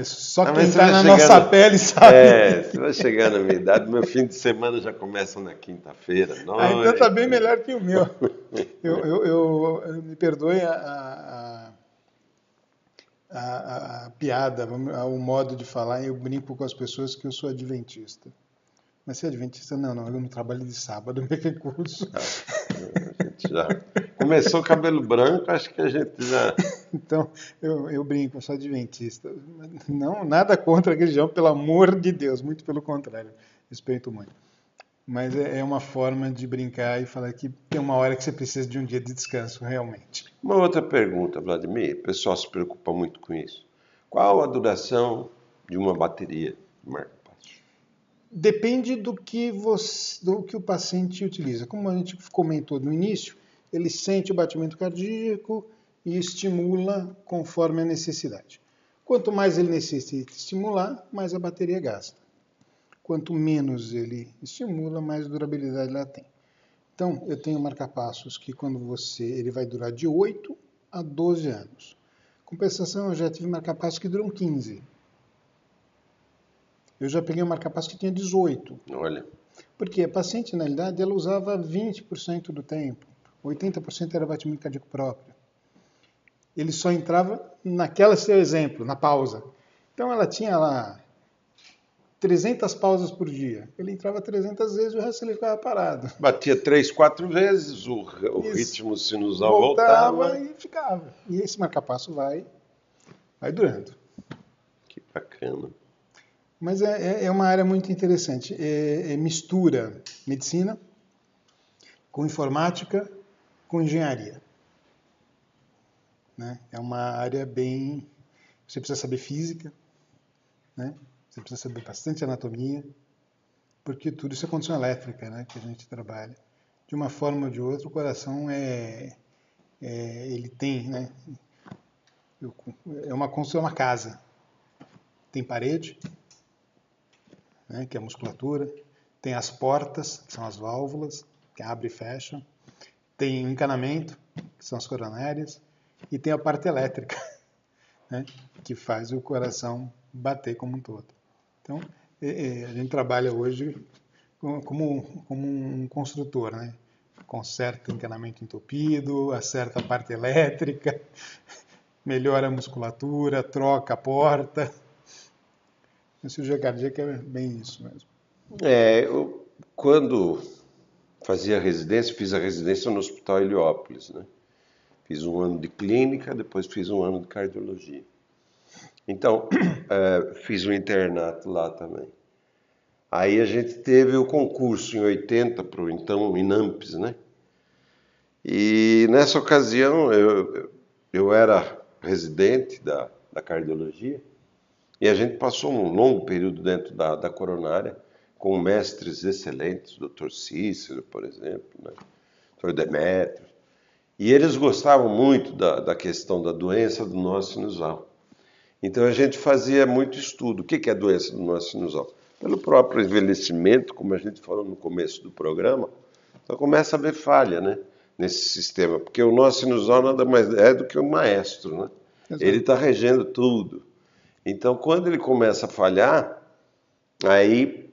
Só quem está na nossa pele sabe. Você vai chegar na minha idade, meu fim de semana já começa na quinta-feira. Então está bem melhor que o meu. Me perdoe a piada, o modo de falar. Eu brinco com as pessoas que eu sou adventista. Mas ser adventista, não, eu não trabalho de sábado, me recuso. A gente já começou cabelo branco, acho que a gente já... Então, eu brinco, eu sou adventista. Não, nada contra a religião, pelo amor de Deus, muito pelo contrário, respeito muito. Mas é uma forma de brincar e falar que tem uma hora que você precisa de um dia de descanso, realmente. Uma outra pergunta, Vladimir, o pessoal se preocupa muito com isso. Qual a duração de uma bateria de marca-passo? Depende do que o paciente utiliza. Como a gente comentou no início, ele sente o batimento cardíaco e estimula conforme a necessidade. Quanto mais ele necessita estimular, mais a bateria gasta. Quanto menos ele estimula, mais durabilidade ela tem. Então, eu tenho marca-passos que ele vai durar de 8 a 12 anos. Compensação, eu já tive marca-passos que duram 15. Eu já peguei um marca-passo que tinha 18. Olha. Porque a paciente, na realidade, ela usava 20% do tempo. 80% era batimento cardíaco próprio. Ele só entrava naquela, seu exemplo, na pausa. Então ela tinha lá 300 pausas por dia. Ele entrava 300 vezes e o resto ele ficava parado. Batia 3, 4 vezes, o ritmo sinusal voltava. E ficava. E esse marca-passo vai durando. Que bacana. Mas é uma área muito interessante. Mistura medicina com informática, com engenharia. Né? É uma área bem... Você precisa saber física, né? Você precisa saber bastante anatomia, porque tudo isso é condição elétrica, né, que a gente trabalha. De uma forma ou de outra, o coração ele tem, né, é uma construção, uma casa. Tem parede, né, que é a musculatura, tem as portas, que são as válvulas, que abre e fecha, tem o encanamento, que são as coronárias, e tem a parte elétrica, né, que faz o coração bater como um todo. Então, a gente trabalha hoje como um construtor, né? Conserta encanamento entupido, acerta a parte elétrica, melhora a musculatura, troca a porta. A cirurgia cardíaca é bem isso mesmo. Eu, quando fazia residência, fiz a residência no Hospital Heliópolis, né? Fiz um ano de clínica, depois fiz um ano de cardiologia. Então, fiz um internato lá também. Aí a gente teve o concurso em 80 para o então INAMPS, né? E nessa ocasião eu era residente da cardiologia e a gente passou um longo período dentro da coronária com mestres excelentes, o Dr. Cícero, por exemplo, né? Dr. Demétrio. E eles gostavam muito da questão da doença do nó sinusal. Então a gente fazia muito estudo. O que é a doença do nó sinusal? Pelo próprio envelhecimento, como a gente falou no começo do programa, então começa a haver falha, né, nesse sistema, porque o nó sinusal nada mais é do que um maestro, né? Exato. Ele está regendo tudo. Então quando ele começa a falhar, aí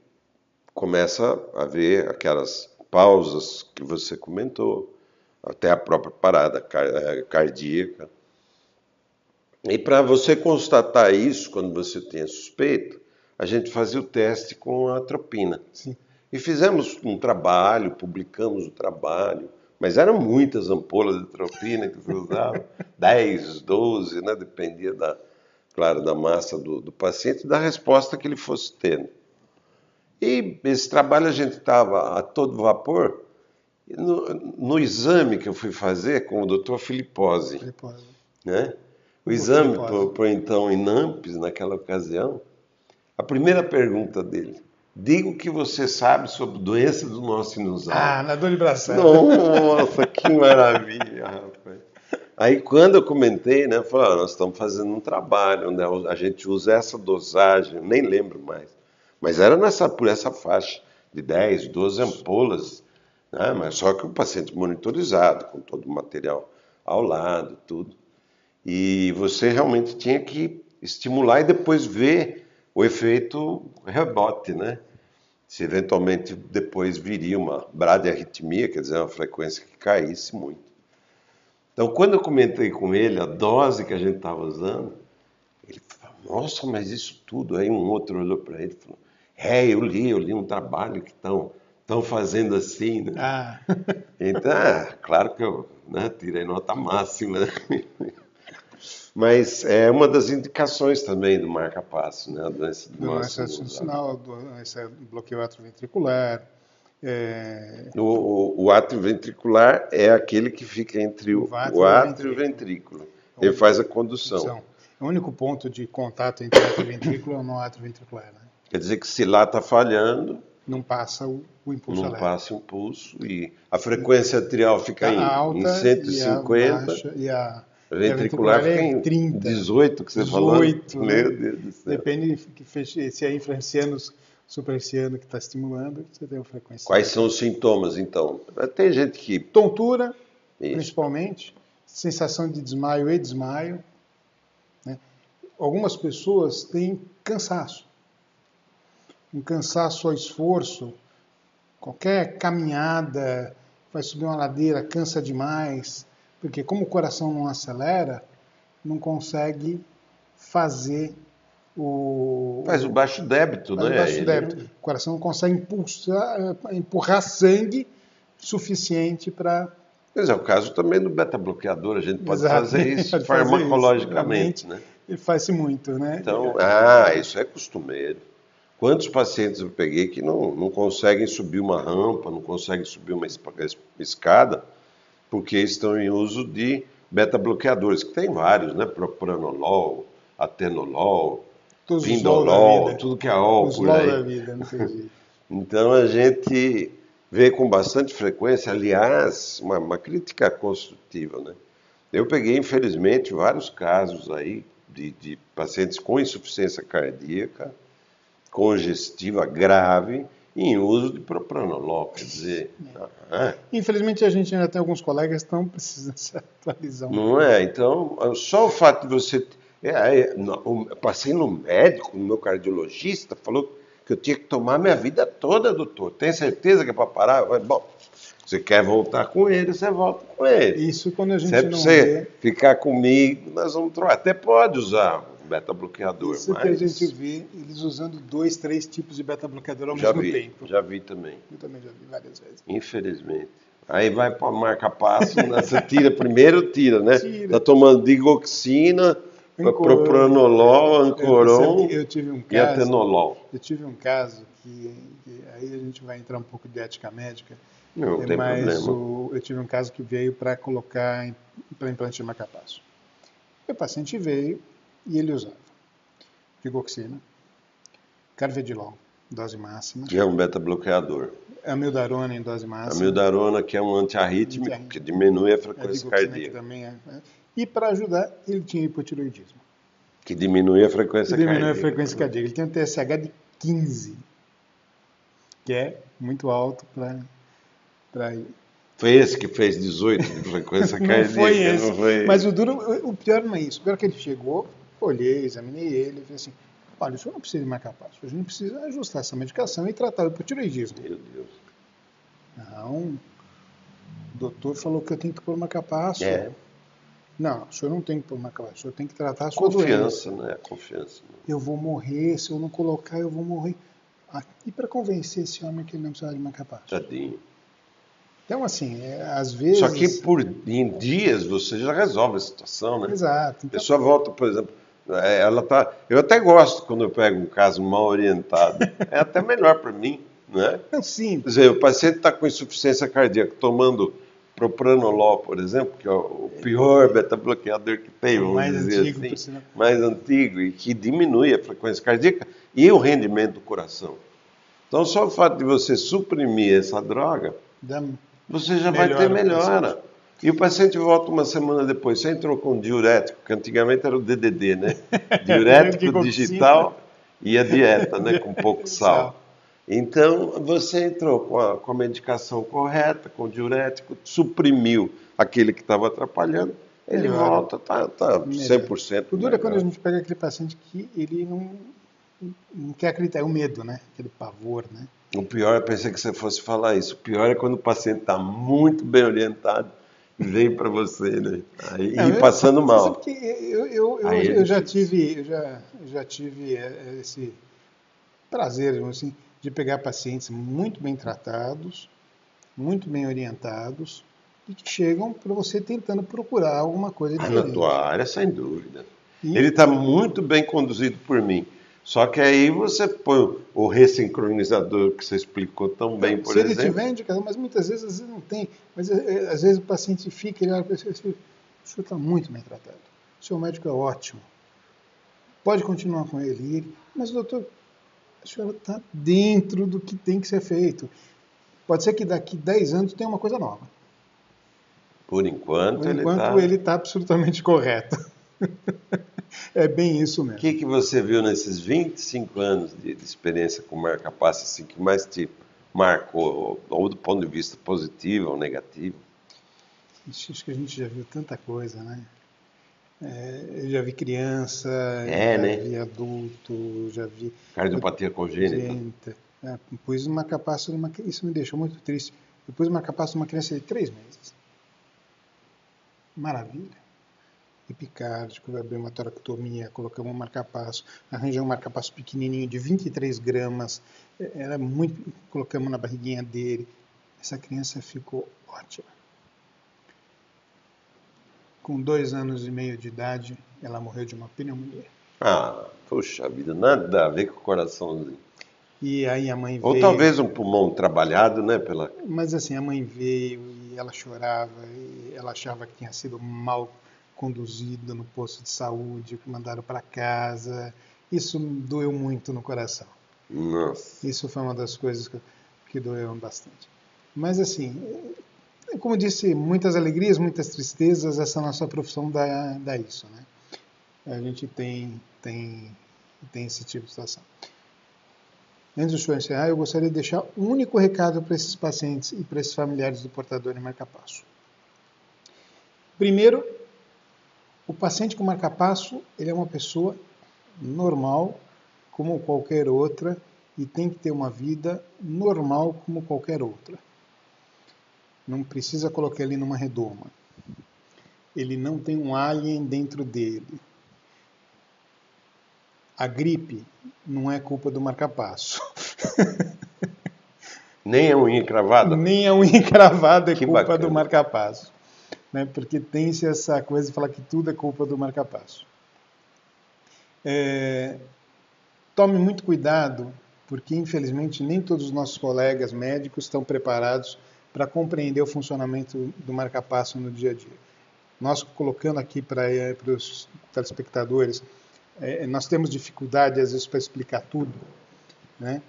começa a haver aquelas pausas que você comentou, até a própria parada cardíaca. E para você constatar isso, quando você tem suspeito, a gente fazia o teste com a atropina. Sim. E fizemos um trabalho, publicamos o trabalho, mas eram muitas ampolas de atropina que você usava, 10, 12, né? Dependia, claro, da massa do paciente e da resposta que ele fosse tendo. E esse trabalho a gente estava a todo vapor. No exame que eu fui fazer com o Dr. Filipposi, né? O exame por então INAMPS, naquela ocasião, a primeira pergunta dele: diga o que você sabe sobre doença do nó sinusal. Ah, na dor de braço. Nossa, que maravilha, rapaz. Aí quando eu comentei, né, eu falei, nós estamos fazendo um trabalho onde a gente usa essa dosagem, nem lembro mais, mas era por essa faixa de 10, 12 ampolas, né, mas só que o paciente monitorizado, com todo o material ao lado, tudo. E você realmente tinha que estimular e depois ver o efeito rebote, né? Se eventualmente depois viria uma bradiarritmia, quer dizer, uma frequência que caísse muito. Então, quando eu comentei com ele a dose que a gente estava usando, ele falou, nossa, mas isso tudo? Aí um outro olhou para ele e falou, eu li um trabalho que estão fazendo assim, né? Ah. Então, claro que eu, né, tirei nota máxima, né? Mas é uma das indicações também do marca-passo, né? A doença do nó sinusal, doença bloqueio atrioventricular. O átrio ventricular é aquele que fica entre o átrio e o ventrículo. Ele faz a condução. O único ponto de contato entre o átrio e o ventrículo é o nó atrioventricular, né? Quer dizer que se lá está falhando, não passa o impulso elétrico. Não passa o impulso e a frequência atrial fica em 150 e a ventricular fica em 30, 18, que você falou. Meu Deus do céu. Depende se é influenciando, supranciando que está estimulando, você tem uma frequência. Quais são os sintomas, então? Tem gente que... Tontura, principalmente, sensação de desmaio e desmaio. Né? Algumas pessoas têm cansaço. um cansaço ao esforço, qualquer caminhada, vai subir uma ladeira, cansa demais, porque como o coração não acelera, não consegue fazer Faz o baixo débito, faz o né? baixo débito. O coração não consegue empurrar sangue suficiente para... Mas é o caso também do beta-bloqueador, a gente pode fazer isso pode fazer farmacologicamente, isso, né? Ele faz-se muito, né? Então, isso é costumeiro. Quantos pacientes eu peguei que não conseguem subir uma rampa, não conseguem subir uma escada, porque estão em uso de beta-bloqueadores, que tem vários, né? Propranolol, atenolol, Todos os LOL da pindolol, vida. tudo que é ol Os por LOL aí. da vida, não tem jeito. Então a gente vê com bastante frequência, aliás, uma crítica construtiva, né? Eu peguei, infelizmente, vários casos aí de pacientes com insuficiência cardíaca, congestiva grave, em uso de propranolol, quer dizer... Infelizmente a gente ainda tem alguns colegas que estão precisando se atualizar. Não é? Então, só o fato de você... Eu passei no médico, no meu cardiologista, falou que eu tinha que tomar minha vida toda, doutor. Tem certeza que é para parar? Bom, você quer voltar com ele, você volta com ele. Isso quando a gente Se é não para você vê... ficar comigo, nós vamos trocar. Até pode usar o beta-bloqueador, Isso mas... que a gente vê, eles usando 2, 3 tipos de beta-bloqueador ao já mesmo vi, tempo. já vi também. Eu também já vi várias vezes. Infelizmente. Aí vai para marca-passo, né? Você primeiro tira, né? Tira. Tá tomando digoxina, propranolol, ancoron Eu tive um e caso, atenolol. eu tive um caso que aí a gente vai entrar um pouco de ética médica, Não tem mas problema. eu tive um caso que veio para colocar para implante de marca-passo. O paciente veio e ele usava digoxina, carvedilol, dose máxima, Que é um beta-bloqueador. amiodarona em dose máxima. Amiodarona, que é um antiarrítmico, que diminui a frequência Que cardíaca. também é. E para ajudar, ele tinha hipotiroidismo. Que diminui a frequência Diminui cardíaca. a frequência cardíaca. Ele tem um TSH de 15, que é muito alto para ir. Foi esse que fez 18 de frequência cardíaca? Não foi esse. Não foi... Mas o pior não é isso. O pior é que ele chegou, olhei, examinei ele e falei assim, olha, o senhor não precisa de marca-passo, a gente precisa ajustar essa medicação e tratar o hipotiroidismo. Meu Deus. Não, o doutor falou que eu tenho que pôr marca-passo. É. Não, o senhor não tem que pôr marca-passo, o senhor tem que tratar a sua doença. Confiança, né? Confiança. Eu vou morrer, se eu não colocar, eu vou morrer. E para convencer esse homem que ele não precisa de marca-passo? Tadinho. Então, assim, às vezes... Só que em dias você já resolve a situação, né? Exato. A Então, pessoa volta, por exemplo, ela tá... Eu até gosto quando eu pego um caso mal orientado. É até melhor para mim, né? é simples. Quer dizer, o paciente está com insuficiência cardíaca, tomando propranolol, por exemplo, que é o pior beta-bloqueador que tem, vamos mais dizer antigo, por assim, sinal. mais antigo, e que diminui a frequência cardíaca e o rendimento do coração. Então, só o fato de você suprimir essa droga, você já vai ter melhora. E o paciente volta uma semana depois. Você entrou com diurético, que antigamente era o DDD, né? Diurético digital e a dieta, né? Com pouco sal. Então, você entrou com a medicação correta, com o diurético, suprimiu aquele que estava atrapalhando, ele volta, tá 100%. O duro é quando a gente pega aquele paciente que ele não quer acreditar, é o medo, né? Aquele pavor, né? O pior, eu pensei que você fosse falar isso, o pior é quando o paciente está muito bem orientado e vem para você, né? Aí, passando mal. Porque eu já tive esse prazer, assim, de pegar pacientes muito bem tratados, muito bem orientados, e que chegam para você tentando procurar alguma coisa diferente. Na tua área, sem dúvida. Ele está muito bem conduzido por mim. Só que aí você põe o ressincronizador que você explicou tão bem, por exemplo. Se ele tiver indicação, mas muitas vezes não tem. Mas às vezes o paciente fica, ele olha para você e diz, o senhor está muito bem tratado. O seu médico é ótimo. Pode continuar com ele. E ele, mas doutor, a senhora está dentro do que tem que ser feito. Pode ser que daqui 10 anos tenha uma coisa nova. Por enquanto ele está absolutamente correto. É bem isso mesmo. O que você viu nesses 25 anos de experiência com marca-passo assim, que mais te marcou, ou do ponto de vista positivo ou negativo? Acho que a gente já viu tanta coisa, né? Eu já vi criança, já né? vi adulto, já vi Cardiopatia congênita. gente. Pus um marca-passo isso me deixou muito triste. Eu pus um marca-passo numa criança de 3 meses. Maravilha. Epicárdico, vai abrir uma toracotomia, colocamos um marca-passo, arranjamos um marca-passo pequenininho de 23 gramas, era muito, colocamos na barriguinha dele. Essa criança ficou ótima. Com 2 anos e meio de idade, ela morreu de uma pneumonia. Puxa vida, nada a ver com o coraçãozinho. E aí a mãe Ou veio... talvez um pulmão trabalhado, né? Mas assim, a mãe veio e ela chorava, e ela achava que tinha sido mal conduzida no posto de saúde, que mandaram para casa. Isso doeu muito no coração. Nossa. Isso foi uma das coisas que doeu bastante. Mas assim, como eu disse, muitas alegrias, muitas tristezas, essa nossa profissão dá isso, né? A gente tem esse tipo de situação. Antes do show encerrar, eu gostaria de deixar um único recado para esses pacientes e para esses familiares do portador de marca-passo. Primeiro, o paciente com marca-passo, ele é uma pessoa normal, como qualquer outra, e tem que ter uma vida normal como qualquer outra. Não precisa colocar ele numa redoma. Ele não tem um alien dentro dele. A gripe não é culpa do marca-passo. Nem a unha cravada? Nem a unha cravada é Que culpa bacana. do marca-passo. Né? Porque tem-se essa coisa de falar que tudo é culpa do marca-passo. Tome muito cuidado, porque infelizmente nem todos os nossos colegas médicos estão preparados para compreender o funcionamento do marca-passo no dia a dia. Nós colocando aqui para os telespectadores, nós temos dificuldade às vezes para explicar tudo, né?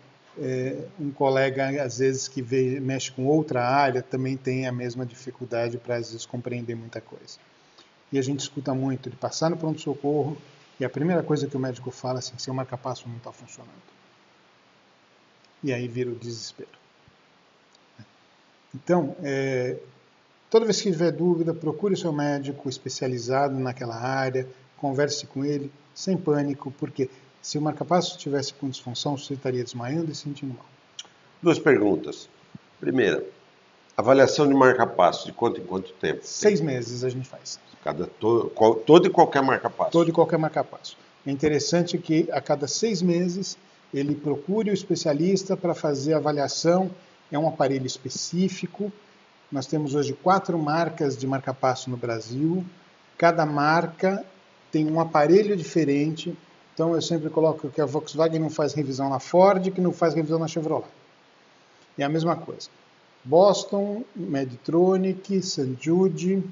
Um colega às vezes que mexe com outra área também tem a mesma dificuldade para às vezes compreender muita coisa. E a gente escuta muito de passar no pronto-socorro e a primeira coisa que o médico fala é assim, seu marca-passo não está funcionando. E aí vira o desespero. Então, toda vez que tiver dúvida, procure o seu médico especializado naquela área, converse com ele, sem pânico, porque se o marca-passo estivesse com disfunção, você estaria desmaiando e sentindo mal. 2 perguntas. Primeira, avaliação de marca-passo, de quanto em quanto tempo? 6 meses a gente faz. Todo e qualquer marca-passo? Todo e qualquer marca-passo. É interessante que a cada 6 meses ele procure o especialista para fazer a avaliação. É um aparelho específico. Nós temos hoje 4 marcas de marca-passo no Brasil. Cada marca tem um aparelho diferente. Então eu sempre coloco que a Volkswagen não faz revisão na Ford, que não faz revisão na Chevrolet. É a mesma coisa. Boston, Medtronic, St. Jude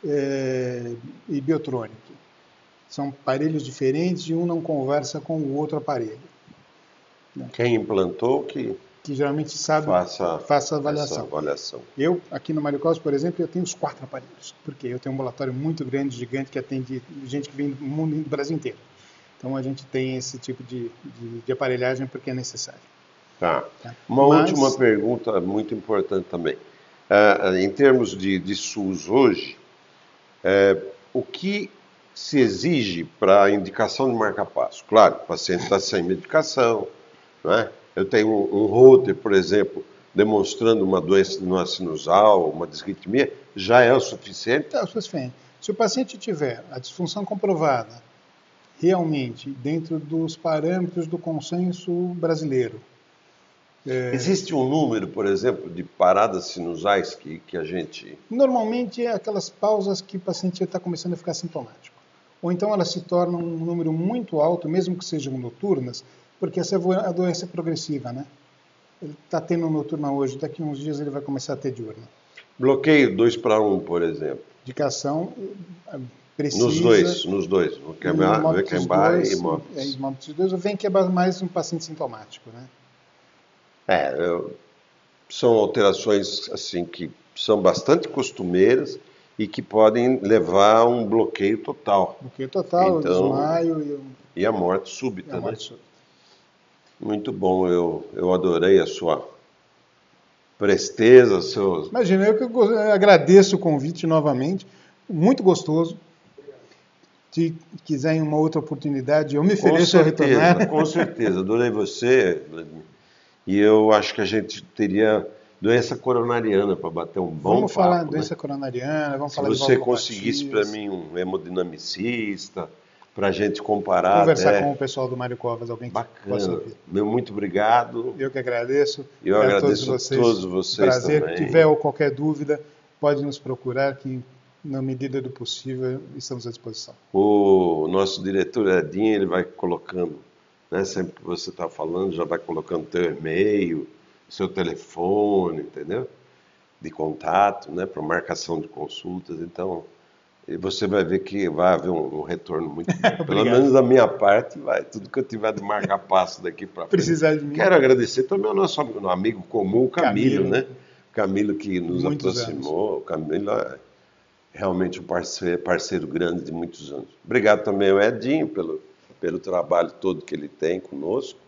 e Biotronic. São aparelhos diferentes e um não conversa com o outro aparelho. Quem implantou que geralmente sabe faça a avaliação. Eu, aqui no Mário Cosme, por exemplo, eu tenho os 4 aparelhos, porque eu tenho um ambulatório muito grande, gigante, que atende gente que vem do Brasil inteiro. Então a gente tem esse tipo de aparelhagem porque é necessário. Tá. Uma última pergunta muito importante também. Em termos de SUS hoje, o que se exige para a indicação de marca-passo? Claro, o paciente está sem medicação, não é? Eu tenho um holter, por exemplo, demonstrando uma doença de nó sinusal, uma disritmia, já é o suficiente? É o suficiente. Se o paciente tiver a disfunção comprovada, realmente dentro dos parâmetros do consenso brasileiro. Existe um número, por exemplo, de paradas sinusais que a gente... Normalmente é aquelas pausas que o paciente está começando a ficar sintomático. Ou então elas se tornam um número muito alto, mesmo que sejam noturnas, porque essa é a doença progressiva, né? Ele está tendo noturna hoje, daqui a uns dias ele vai começar a ter diurna. Bloqueio 2:1, por exemplo. Indicação precisa... Nos dois. O Vemquembar e Mobitis. Mobitis 2, o Vemquembar mais um paciente sintomático, né? São alterações assim que são bastante costumeiras e que podem levar a um bloqueio total. Bloqueio total, então, desmaio e a morte súbita, né? Muito bom, eu adorei a sua presteza, seus... Imagina, eu agradeço o convite novamente, muito gostoso. Se quiser em uma outra oportunidade, eu me ofereço a retornar. Com certeza, adorei você, Vladimir. E eu acho que a gente teria doença coronariana para bater um bom Vamos falar papo, doença né? coronariana, vamos Se falar de você conseguisse para valvulopatias, mim um hemodinamicista, para a gente comparar conversar com até... o pessoal do Mário Covas, alguém que possa Bacana. vir. Meu muito obrigado. Eu que agradeço. Eu A todos agradeço a vocês. todos vocês Prazer. também. Tiver ou qualquer dúvida, pode nos procurar, que na medida do possível estamos à disposição. O nosso diretor Edinho, ele vai colocando, né, sempre que você está falando, já vai colocando teu e-mail, seu telefone, entendeu? De contato, né, para marcação de consultas. Então, e você vai ver que vai haver um retorno muito bom. Pelo menos da minha parte, vai. Tudo que eu tiver de marcar passo daqui para frente. Precisar de mim. Quero agradecer também ao nosso amigo comum, o Camilo, né? Camilo que nos Muitos aproximou. Anos. O Camilo é realmente um parceiro grande de muitos anos. Obrigado também ao Edinho pelo trabalho todo que ele tem conosco.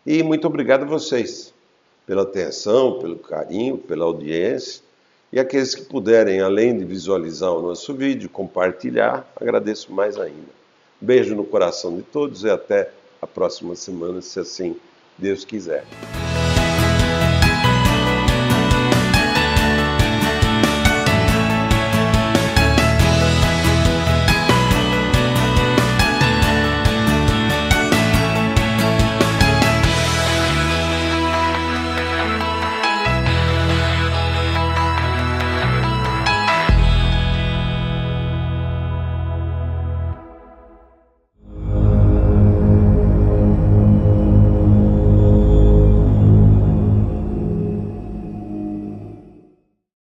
E muito obrigado a vocês pela atenção, pelo carinho, pela audiência. E aqueles que puderem, além de visualizar o nosso vídeo, compartilhar, agradeço mais ainda. Beijo no coração de todos e até a próxima semana, se assim Deus quiser.